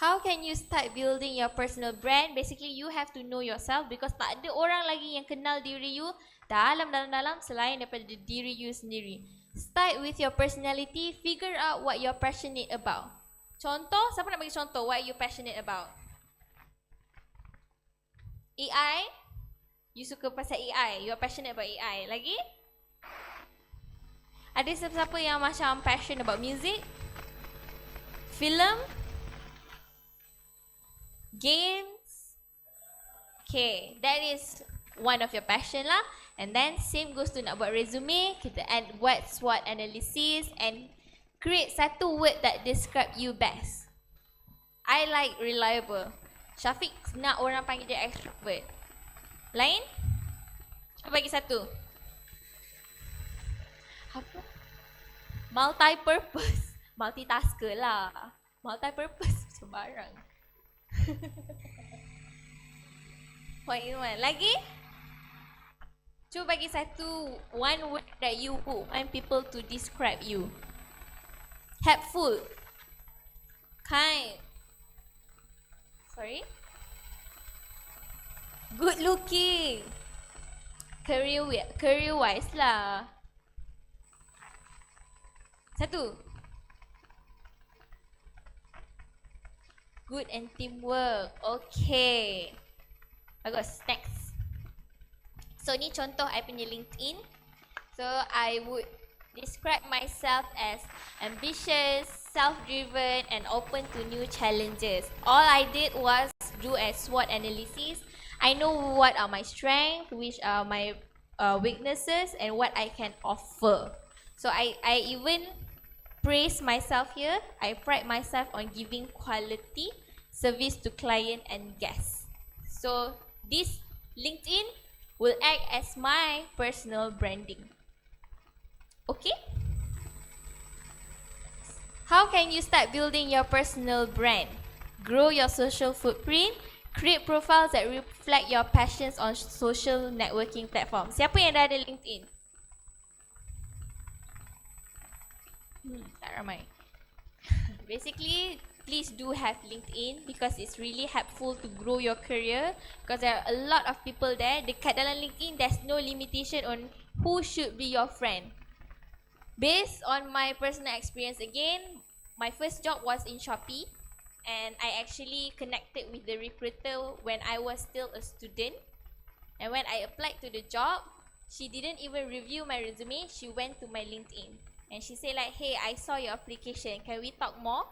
E: How can you start building your personal brand? Basically, you have to know yourself because tak ada orang lagi yang kenal diri you dalam selain daripada diri you sendiri. Start with your personality, figure out what you're passionate about. Contoh, siapa nak bagi contoh what you passionate about? AI, you suka pasal AI, you're passionate about AI. Lagi? Ada siapa-siapa yang macam passion about music? Film? Games? Okay, that is one of your passion lah. And then same goes to nak buat resume, kita add buat SWOT analysis and create satu word that describe you best. I like reliable. Syafiq nak orang panggil dia extrovert. Lain? Cuba bagi satu. Apa? Multi-purpose. Multitasker lah. Multi-purpose macam barang. Point one. Lagi? Cuba bagi satu one word that you want people to describe you. Helpful. Kind. Sorry. Good looking. Career wise lah. Satu. Good and teamwork. Okay. Bagus. Next. So ni contoh I punya LinkedIn. So I would describe myself as ambitious, self-driven and open to new challenges. All I did was do a SWOT analysis. I know what are my strengths, which are my weaknesses and what I can offer. So I even praise myself here. I pride myself on giving quality service to client and guests. So this LinkedIn will act as my personal branding. Okay? How can you start building your personal brand? Grow your social footprint. Create profiles that reflect your passions on social networking platforms. Siapa yang dah ada LinkedIn? Tak ramai. Basically, please do have LinkedIn because it's really helpful to grow your career because there are a lot of people there. Dekat dalam LinkedIn, there's no limitation on who should be your friend. Based on my personal experience again, my first job was in Shopee and I actually connected with the recruiter when I was still a student. And when I applied to the job, she didn't even review my resume. She went to my LinkedIn and she said like, hey, I saw your application. Can we talk more?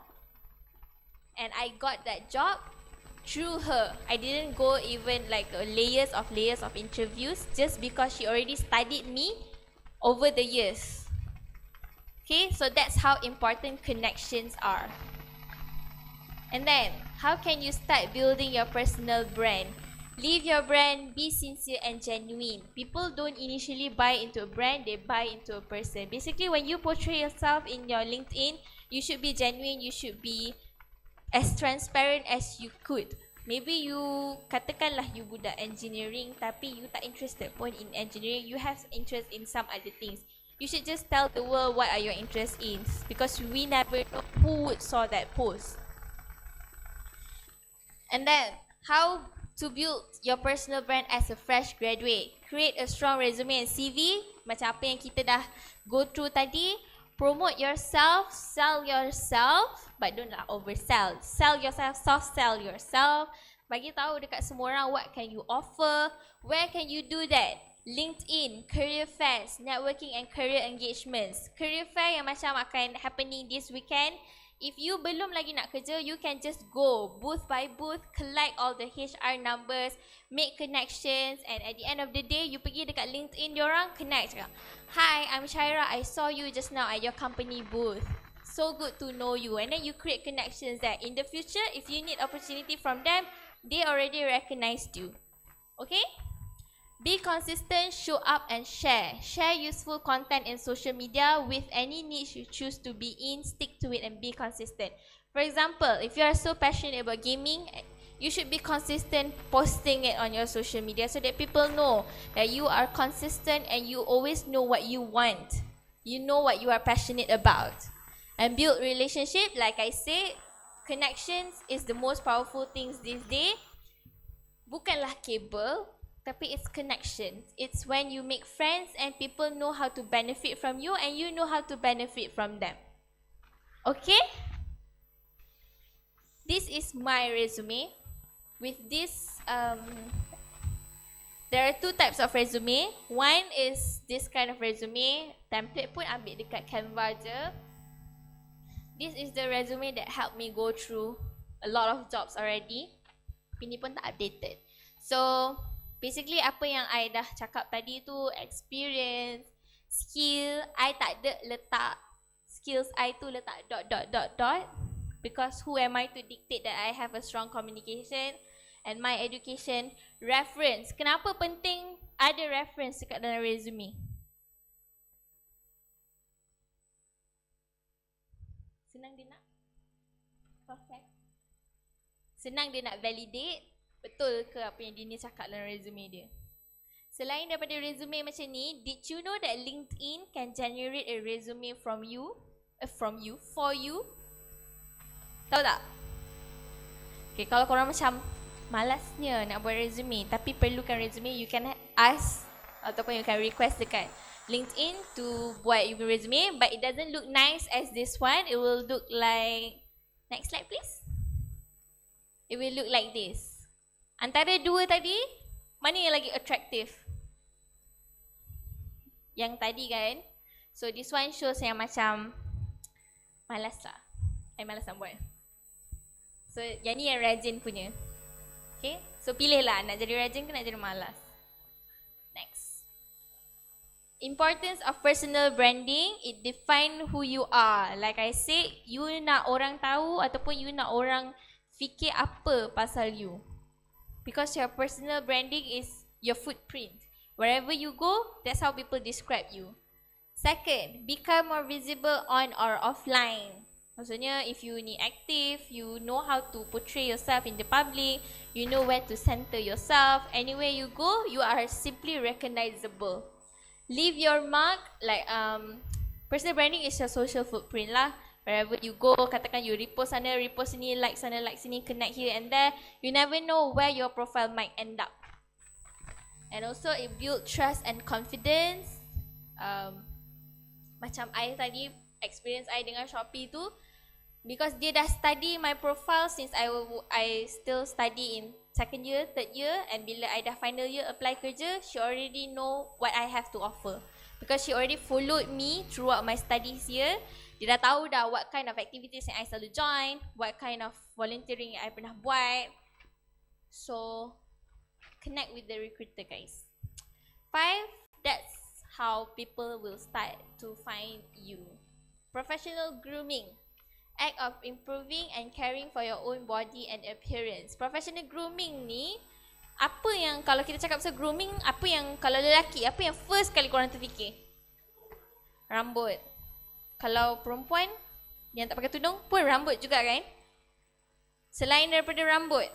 E: And I got that job through her. I didn't go even like layers of interviews just because she already studied me over the years. Okay, so that's how important connections are. And then, how can you start building your personal brand? Live your brand, be sincere and genuine. People don't initially buy into a brand, they buy into a person. Basically, when you portray yourself in your LinkedIn, you should be genuine, you should be as transparent as you could. Maybe you, katakanlah you budak engineering tapi you tak interested pun in engineering, you have interest in some other things. You should just tell the world what are your interests in, because we never know who would saw that post. And then, how to build your personal brand as a fresh graduate. Create a strong resume and CV, macam apa yang kita dah go through tadi. Promote yourself, sell yourself, but don't lah oversell. Sell yourself, soft sell yourself. Bagi tahu dekat semua orang what can you offer, where can you do that. LinkedIn, career fairs, networking and career engagements. Career fair yang macam akan happening this weekend. If you belum lagi nak kerja, you can just go booth by booth, collect all the HR numbers, make connections, and at the end of the day, you pergi dekat LinkedIn diorang, connect cakap, "Hi, I'm Shaira, I saw you just now at your company booth. So good to know you." And then you create connections that in the future, if you need opportunity from them, they already recognized you. Okay? Be consistent, show up and share. Share useful content in social media with any niche you choose to be in, stick to it and be consistent. For example, if you are so passionate about gaming, you should be consistent posting it on your social media so that people know that you are consistent and you always know what you want. You know what you are passionate about. And build relationship, like I said, connections is the most powerful things these days. Bukanlah kabel, tapi it's connection. It's when you make friends and people know how to benefit from you and you know how to benefit from them. Okay? This is my resume. With this, there are two types of resume. One is this kind of resume. Template pun ambil dekat Canva je. This is the resume that helped me go through a lot of jobs already. Ini pun tak updated. So, basically apa yang I dah cakap tadi tu, experience, skill, I tak ada letak skills I tu letak ... Because who am I to dictate that I have a strong communication and my education. Reference, kenapa penting ada reference dekat dalam resume? Senang dia nak perfect, senang dia nak validate betul ke apa yang dia ni cakap dalam resume dia. Selain daripada resume macam ni, did you know that LinkedIn can generate a resume from you? For you? Tahu tak? Okay, kalau korang macam malasnya nak buat resume tapi perlukan resume, you can ask ataupun you can request dekat LinkedIn to buat your resume, but it doesn't look nice as this one. It will look like, next slide please. It will look like this. Antara dua tadi, mana yang lagi attractive? Yang tadi kan? So this one shows yang macam malas lah. Malas nak buat. So yang ni yang rajin punya. Okay, so pilihlah nak jadi rajin ke nak jadi malas. Next. Importance of personal branding, it define who you are. Like I said, you nak orang tahu ataupun you nak orang fikir apa pasal you. Because your personal branding is your footprint. Wherever you go, that's how people describe you. Second, become more visible on or offline. Maksudnya, if you ni active, you know how to portray yourself in the public, you know where to center yourself. Anywhere you go, you are simply recognizable. Leave your mark, like personal branding is your social footprint lah. Wherever you go, katakan you repost sana, repost sini, like sini, connect here and there. You never know where your profile might end up. And also it build trust and confidence. Macam I tadi, experience I dengan Shopee tu, because dia dah study my profile since I still study in second year, third year, and bila I dah final year apply kerja, she already know what I have to offer. Because she already followed me throughout my studies here. Dia dah tahu dah what kind of activities yang I selalu join, what kind of volunteering yang I pernah buat. So, connect with the recruiter guys. 5, that's how people will start to find you. Professional grooming. Act of improving and caring for your own body and appearance. Professional grooming ni, Apa yang kalau kita cakap pasal grooming, apa yang kalau lelaki, apa yang first kali korang terfikir? Rambut. Kalau perempuan yang tak pakai tudung pun rambut juga kan? Selain daripada rambut,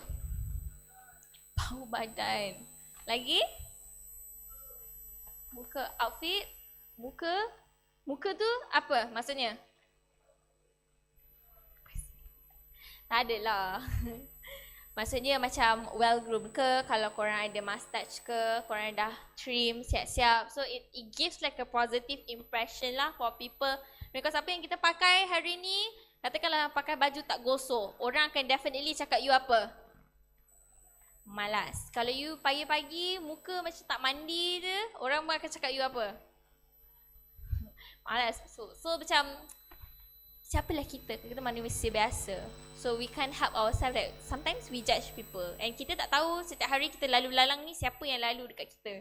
E: bau badan. Lagi? Muka, outfit. Muka tu apa maksudnya? Tak adalah. Maksudnya macam well groomed ke, kalau korang ada mustache ke, korang dah trim siap-siap. So it gives like a positive impression lah for people. Because apa yang kita pakai hari ni, katakanlah pakai baju tak gosok, orang akan definitely cakap you apa? Malas. Kalau you pagi-pagi muka macam tak mandi je, orang pun akan cakap you apa? Malas. So macam siapalah kita? Kita manusia biasa. So we can't help ourselves that sometimes we judge people. And kita tak tahu setiap hari kita lalu lalang ni siapa yang lalu dekat kita.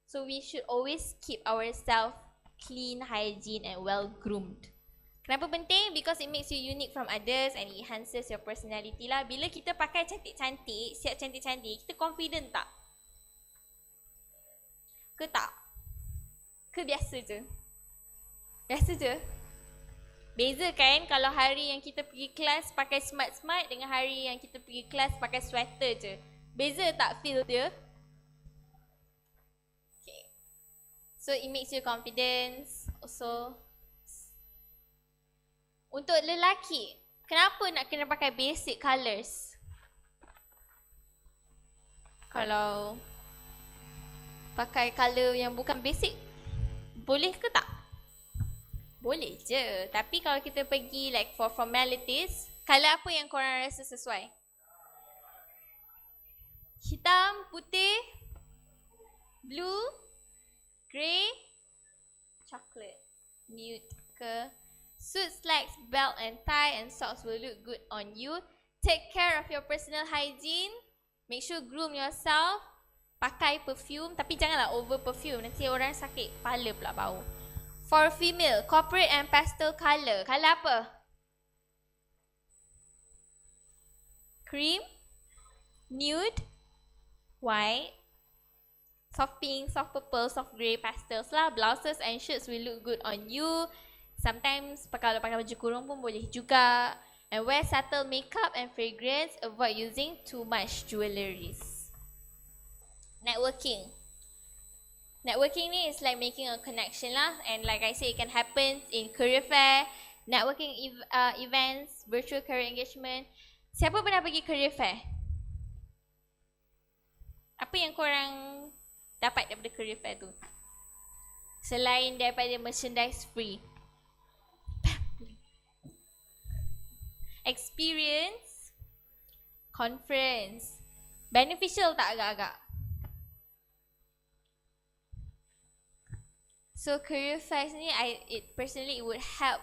E: So we should always keep ourselves clean, hygiene and well groomed. Kenapa penting? Because it makes you unique from others and it enhances your personality lah. Bila kita pakai cantik-cantik, siap cantik-cantik, kita confident tak? Ke tak? Ke biasa je? Biasa je? Beza kan kalau hari yang kita pergi kelas pakai smart-smart dengan hari yang kita pergi kelas pakai sweater je. Beza tak feel dia? Okay. So it makes you confidence. Also, untuk lelaki, kenapa nak kena pakai basic colours? Kalau pakai colour yang bukan basic, boleh ke tak? Boleh je. Tapi kalau kita pergi like for formalities, colour apa yang korang rasa sesuai? Hitam, putih, blue, grey, chocolate, nude ke? Suit, slacks, belt and tie and socks will look good on you. Take care of your personal hygiene. Make sure groom yourself. Pakai perfume, tapi janganlah over perfume. Nanti orang sakit kepala pula bau. For female, corporate and pastel colour. Colour apa? Cream, nude, white, soft pink, soft purple, soft grey, pastels lah. Blouses and shirts will look good on you. Sometimes kalau pakai baju kurung pun boleh juga. And wear subtle makeup and fragrance. Avoid using too much jewelries. Networking. Networking ni is like making a connection lah. And like I say, it can happen in career fair, networking events, virtual career engagement. Siapa pernah pergi career fair? Apa yang korang dapat daripada career fair tu? Selain daripada merchandise free. Experience, conference. Beneficial tak agak-agak? So career fairs ni, it personally it would help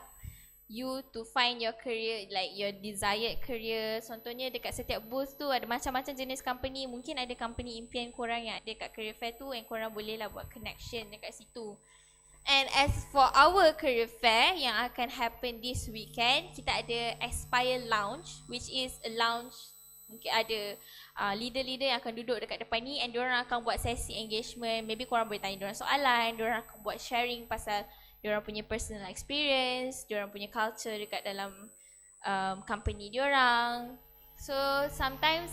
E: you to find your career, like your desired career. Contohnya dekat setiap booth tu ada macam-macam jenis company. Mungkin ada company impian korang yang ada kat career fair tu, and korang boleh lah buat connection dekat situ. And as for our career fair yang akan happen this weekend, kita ada Aspire Lounge, which is a lounge. Mungkin ada leader-leader yang akan duduk dekat depan ni, and diorang akan buat sesi engagement. Maybe korang boleh tanya diorang soalan, diorang akan buat sharing pasal diorang punya personal experience, diorang punya culture dekat dalam company diorang. So sometimes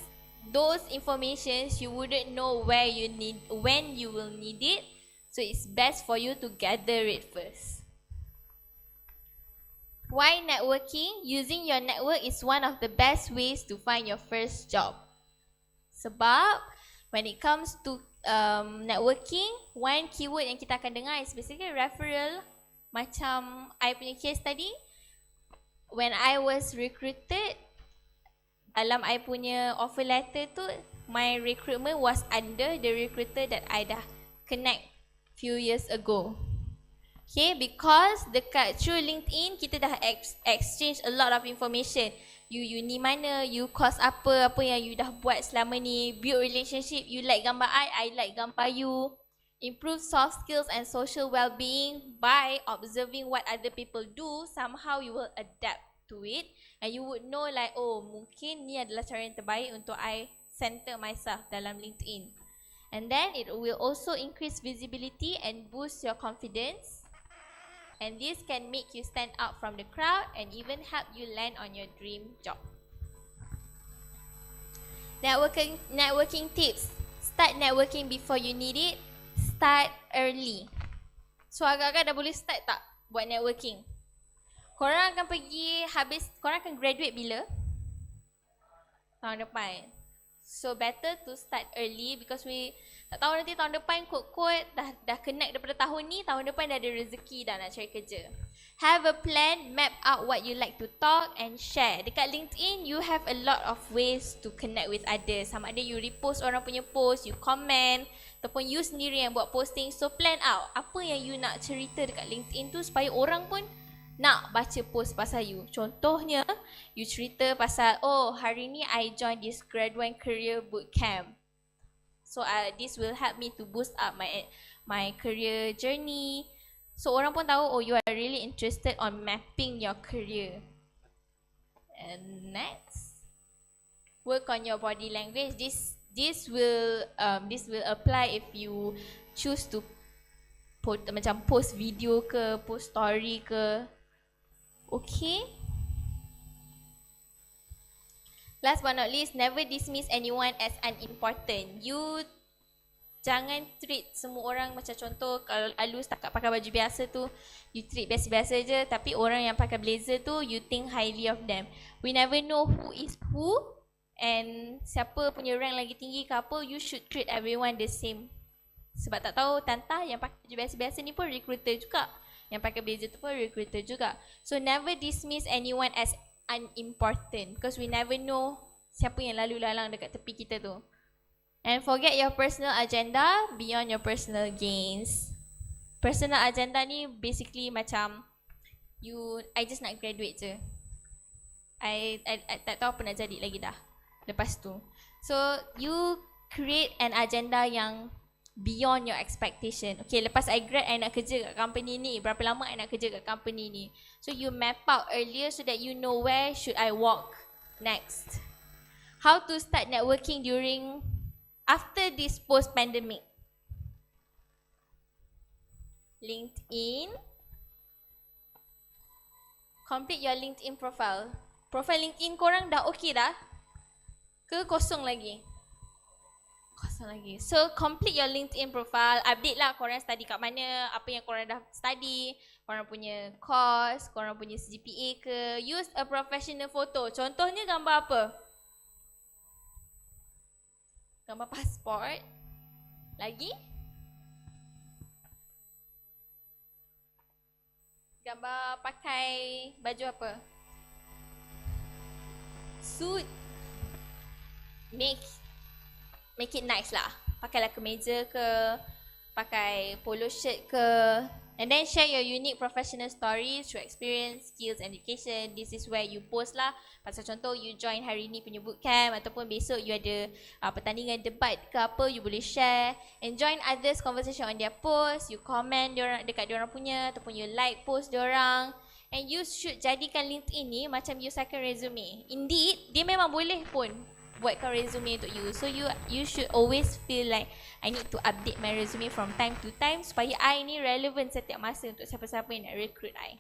E: those informations you wouldn't know where you need, when you will need it. So it's best for you to gather it first. Why networking? Using your network is one of the best ways to find your first job. Sebab when it comes to networking, one keyword yang kita akan dengar is basically referral. Macam I punya case tadi, when I was recruited, dalam I punya offer letter tu, my recruitment was under the recruiter that I dah connect few years ago. Okay, because dekat through LinkedIn kita dah exchange a lot of information. You ni mana, you course apa yang you dah buat selama ni, build relationship, you like gambar I like gambar you. Improve soft skills and social well-being by observing what other people do. Somehow you will adapt to it and you would know like, oh mungkin ni adalah cara yang terbaik untuk I center myself dalam LinkedIn. And then it will also increase visibility and boost your confidence. And this can make you stand out from the crowd and even help you land on your dream job. Networking tips. Start networking before you need it. Start early. So agak-agak dah boleh start tak buat networking? Korang akan korang akan graduate bila? Tahun depan. So better to start early because tak tahu nanti tahun depan kot dah connect daripada tahun ni, tahun depan dah ada rezeki dah nak cari kerja. Have a plan, map out what you like to talk and share. Dekat LinkedIn, you have a lot of ways to connect with others. Sama ada you repost orang punya post, you comment, ataupun you sendiri yang buat posting. So plan out apa yang you nak cerita dekat LinkedIn tu supaya orang pun nak baca post pasal you. Contohnya, you cerita pasal, oh hari ni I join this Graduan Career Bootcamp. So this will help me to boost up my career journey. So orang pun tahu, oh you are really interested on mapping your career. And next, work on your body language. This will apply if you choose to post video ke, post story ke. Okay. Last but not least, never dismiss anyone as unimportant. You jangan treat semua orang macam contoh kalau Alus tak pakai baju biasa tu, you treat biasa-biasa je, tapi orang yang pakai blazer tu, you think highly of them. We never know who is who and siapa punya rank lagi tinggi ke apa, you should treat everyone the same. Sebab tak tahu Tanta yang pakai baju biasa-biasa ni pun recruiter juga. Yang pakai blazer tu pun recruiter juga. So never dismiss anyone as unimportant because we never know siapa yang lalu lalang dekat tepi kita tu. And forget your personal agenda beyond your personal gains. Personal agenda ni basically macam I just nak graduate je. I tak tahu apa nak jadi lagi dah lepas tu. So you create an agenda yang beyond your expectation. Okay, lepas I grad, I nak kerja kat company ni. Berapa lama I nak kerja kat company ni. So you map out earlier so that you know where should I walk next. How to start networking after this post-pandemic. LinkedIn. Complete your LinkedIn profile. Profile LinkedIn korang dah okay dah? Ke kosong lagi? Kosong lagi. So complete your LinkedIn profile. Update lah korang study kat mana, apa yang korang dah study, korang punya course, korang punya GPA ke. Use a professional photo. Contohnya gambar apa? Gambar pasport. Lagi? Gambar pakai baju apa? Suit. Make it nice lah. Pakailah kemeja ke, pakai polo shirt ke. And then share your unique professional stories through experience, skills, and education. This is where you post lah. Pasal contoh you join hari ni punya bootcamp ataupun besok you ada pertandingan debat ke apa, you boleh share. And join others conversation on their post. You comment dekat diorang punya ataupun you like post diorang. And you should jadikan LinkedIn ni macam you second resume. Indeed, dia memang boleh pun buatkan resume untuk you. So you should always feel like I need to update my resume from time to time supaya I ni relevant setiap masa untuk siapa-siapa yang nak recruit I.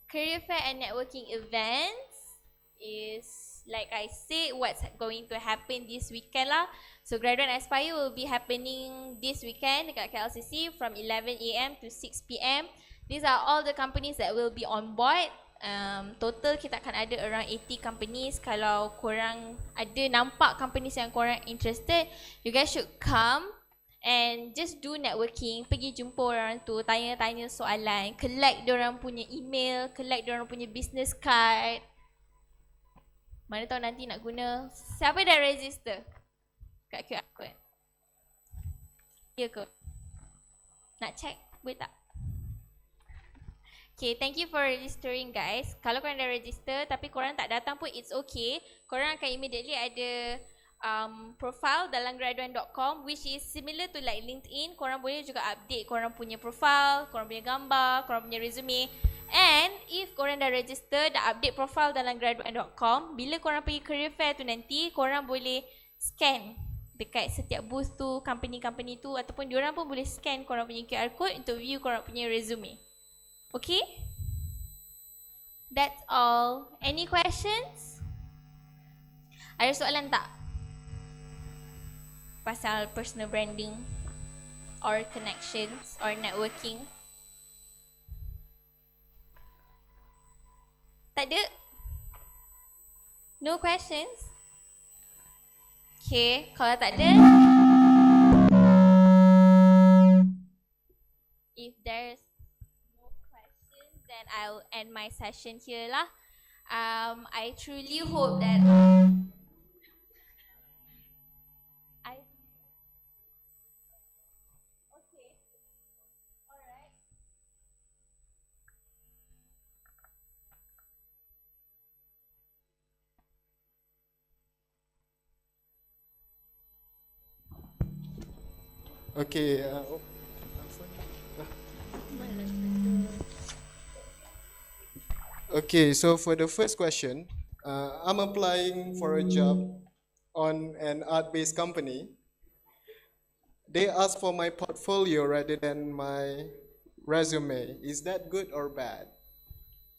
E: Career fair and networking events is like I said what's going to happen this weekend lah. So Graduan Aspire will be happening this weekend dekat KLCC from 11 AM to 6 PM. These are all the companies that will be on board. Total kita akan ada around 80 companies. Kalau korang ada nampak companies yang korang interested, you guys should come and just do networking. Pergi jumpa orang tu, tanya-tanya soalan, collect diorang punya email, collect diorang punya business card. Mana tahu nanti nak guna. Siapa dah register kat QR code? Ya ke? Nak check? Boleh tak? Okay, thank you for registering guys. Kalau korang dah register tapi korang tak datang pun it's okay. Korang akan immediately ada profile dalam graduan.com which is similar to like LinkedIn. Korang boleh juga update korang punya profile, korang punya gambar, korang punya resume. And if korang dah register, dah update profile dalam graduan.com, bila korang pergi career fair tu nanti, korang boleh scan dekat setiap booth tu, company-company tu, ataupun diorang pun boleh scan korang punya QR code untuk view korang punya resume. Okay? That's all. Any questions? Ada soalan tak? Pasal personal branding or connections or networking? Tak ada? No questions? Okay, kalau tak ada, if there's no questions, then I'll end my session here lah. I truly hope that I okay, alright.
B: Okay. Okay, so for the first question, I'm applying for a job on an art-based company. They ask for my portfolio rather than my resume. Is that good or bad?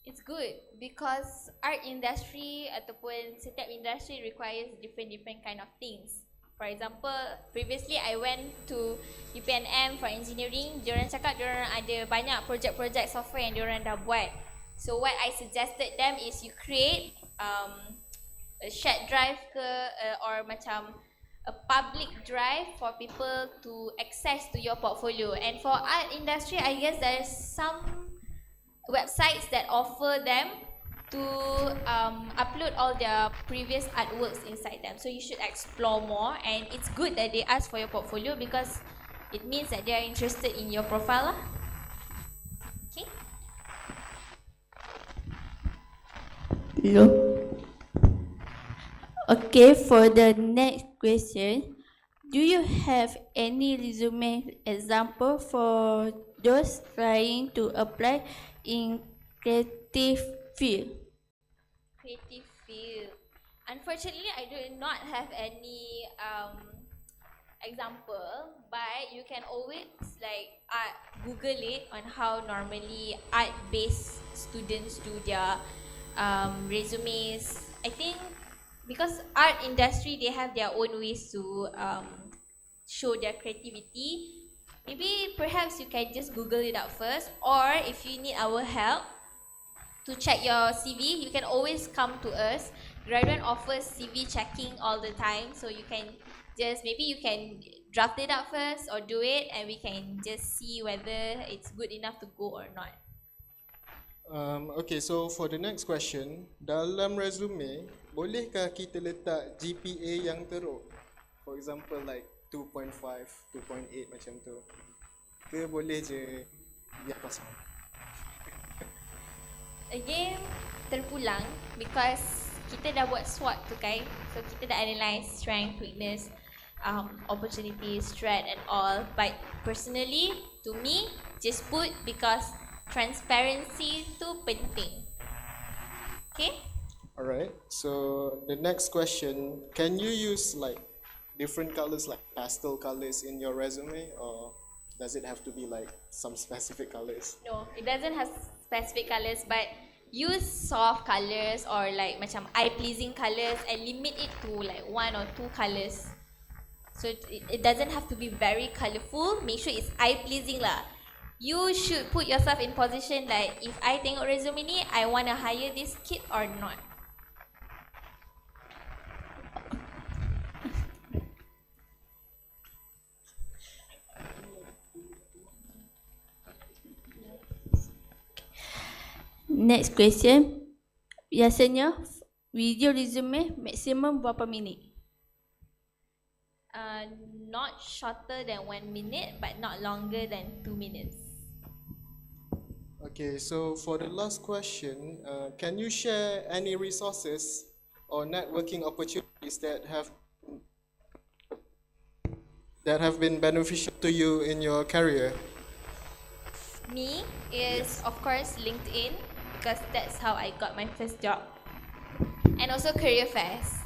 E: It's good because art industry ataupun setiap industry requires different kind of things. For example, previously I went to UPNM for engineering. Diorang cakap diorang ada banyak projek-projek software yang diorang dah buat. So what I suggested them is you create a shared drive ke or macam a public drive for people to access to your portfolio. And for art industry, I guess there's some websites that offer them to upload all their previous artworks inside them. So you should explore more, and it's good that they ask for your portfolio because it means that they are interested in your profile lah. Okay.
C: Hello. Okay, for the next question, do you have any resume example for those trying to apply in creative field?
E: Creative field. Unfortunately, I do not have any example, but you can always like Google it on how normally art-based students do their resumes. I think because art industry, they have their own ways to show their creativity. Maybe perhaps you can just Google it out first, or if you need our help to check your CV, you can always come to us. Graduan offers CV checking all the time, so you can just, maybe you can draft it out first or do it, and we can just see whether it's good enough to go or not.
B: Okay, so for the next question, dalam resume, bolehkah kita letak GPA yang teruk? For example, like 2.5, 2.8 macam tu. Ke boleh je biar kosong?
E: Again, terpulang because kita dah buat SWOT tu kan. So kita dah analyse strength, weakness, opportunities, threat and all. But personally, to me, just put because transparency tu penting. Okay?
B: Alright, so the next question, can you use like different colors like pastel colors in your resume, or does it have to be like some specific colors?
E: No, it doesn't have specific colours, but use soft colours or like macam eye-pleasing colours and limit it to like 1 or 2 colours. So it doesn't have to be very colourful. Make sure it's eye-pleasing lah. You should put yourself in position like, if I tengok resume ni, I want to hire this kid or not.
C: Next question, biasanya video resume maksimum berapa minit?
E: Not shorter than 1 minute, but not longer than 2 minutes.
B: Okay, so for the last question, can you share any resources or networking opportunities that have been beneficial to you in your career?
E: me is, of course, LinkedIn, because that's how I got my first job. And also career fairs.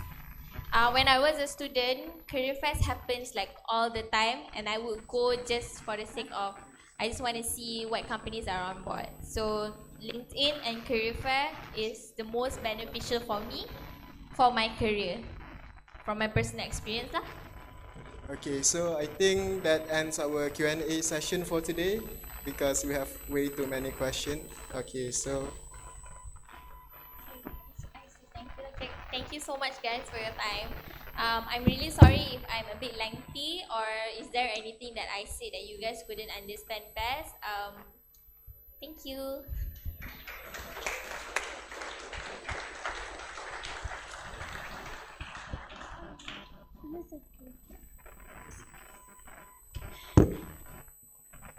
E: When I was a student, career fairs happens like all the time, and I would go just for the sake of, I just want to see what companies are on board. So LinkedIn and career fair is the most beneficial for me for my career, from my personal experience lah.
B: Okay, so I think that ends our Q&A session for today because we have way too many questions. Okay, so
E: Thank you so much, guys, for your time. I'm really sorry if I'm a bit lengthy, or is there anything that I said that you guys couldn't understand best? Thank you.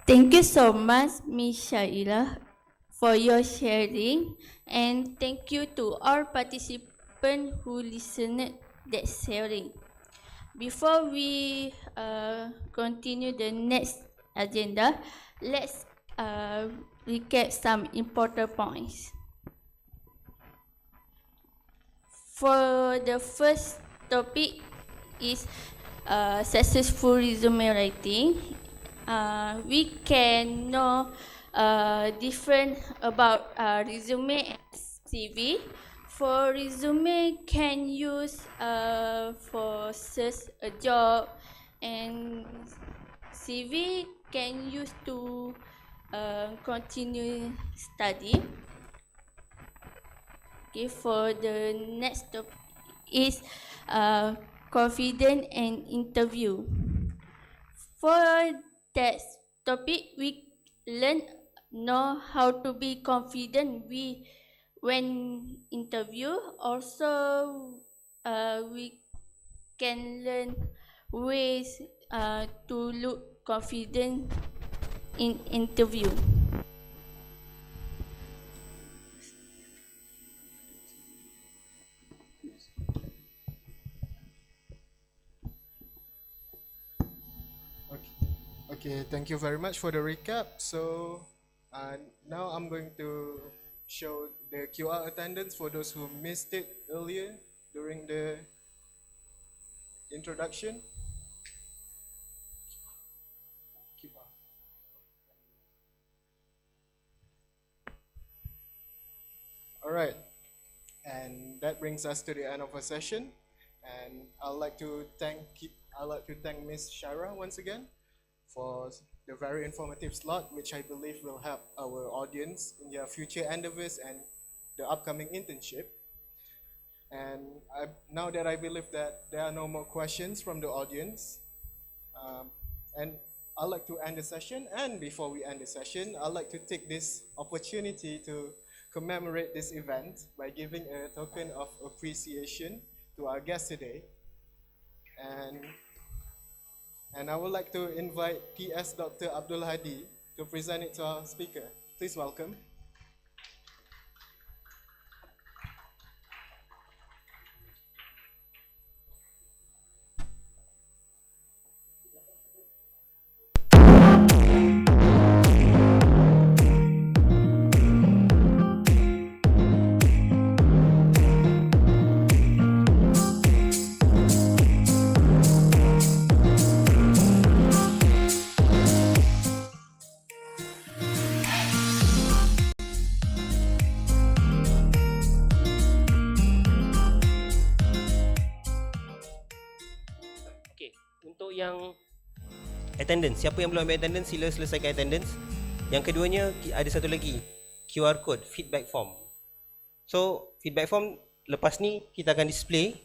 C: Thank you so much, Ms. Shaila, for your sharing, and thank you to all participants who listened that sharing. Before we continue the next agenda, let's recap some important points. For the first topic is successful resume writing. We can know different about resume and CV. For resume, can use for search a job, and CV can use to continue study. Okay, for the next topic is confident and interview. For that topic, we know how to be confident when interview. Also, we can learn ways to look confident in interview.
B: okay, thank you very much for the recap. So now I'm going to show the QR attendance for those who missed it earlier during the introduction. QR. All right, and that brings us to the end of our session. And I'd like to thank Ms. Shara once again for the very informative slot, which I believe will help our audience in their future endeavors and the upcoming internship. And now that I believe that there are no more questions from the audience, and I'd like to end the session. And before we end the session, I'd like to take this opportunity to commemorate this event by giving a token of appreciation to our guest today. And I would like to invite PS Dr. Abdul Hadi to present it to our speaker. Please welcome.
D: Untuk yang attendance, siapa yang belum ambil attendance, sila selesaikan attendance. Yang keduanya, ada satu lagi, QR code, feedback form. So, feedback form lepas ni kita akan display.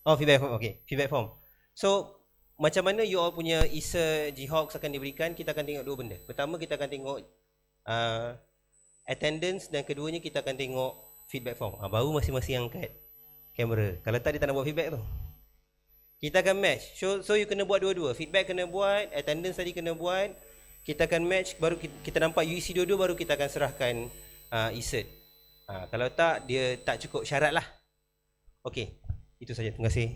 D: Oh, feedback form, okay, feedback form. So, macam mana you all punya ISA G-Hawks akan diberikan, kita akan tengok dua benda. Pertama, kita akan tengok attendance, dan keduanya kita akan tengok feedback form. Baru masing-masing angkat kamera. Kalau tak, dia tak nak buat feedback tu. Kita akan match. So you kena buat dua-dua. Feedback kena buat, attendance tadi kena buat. Kita akan match, baru kita nampak you isi dua-dua, baru kita akan serahkan e-cert. Kalau tak, dia tak cukup syarat lah. Okay, itu saja. Terima kasih.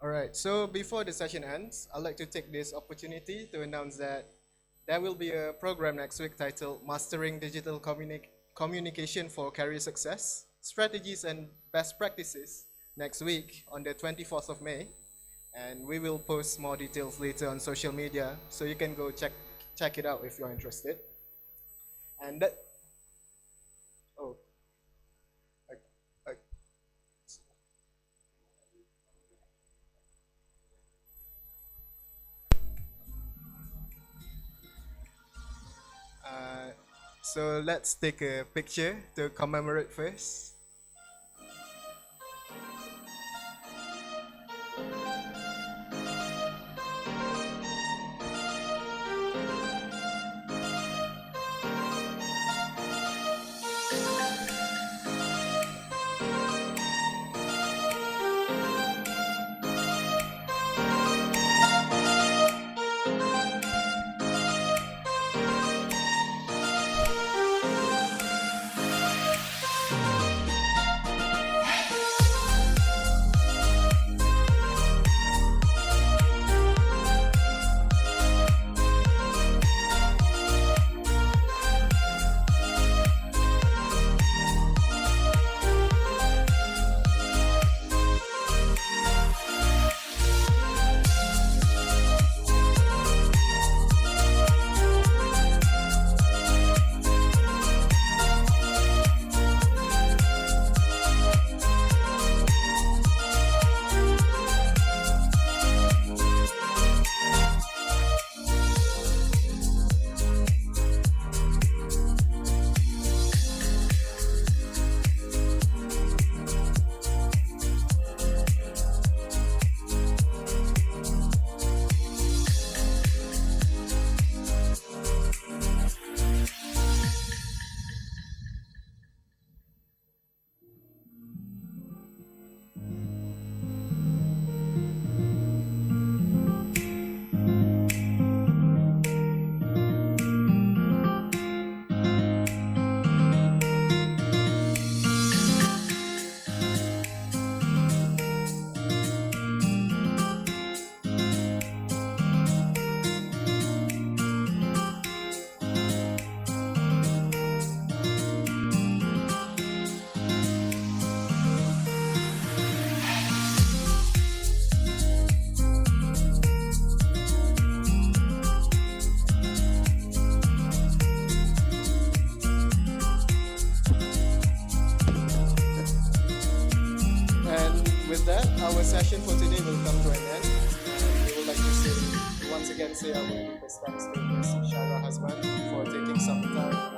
B: Alright, so before the session ends, I'd like to take this opportunity to announce that There will be a program next week titled Mastering Digital Communication for Career Success, Strategies and Best Practices next week on the 24th of May. And we will post more details later on social media, so you can go check it out if you're interested. And that, oh, I, so let's take a picture to commemorate first. With that, our session for today will come to an end. We would like to once again say our deepest thanks to Ms. Shaira Hasman for taking some time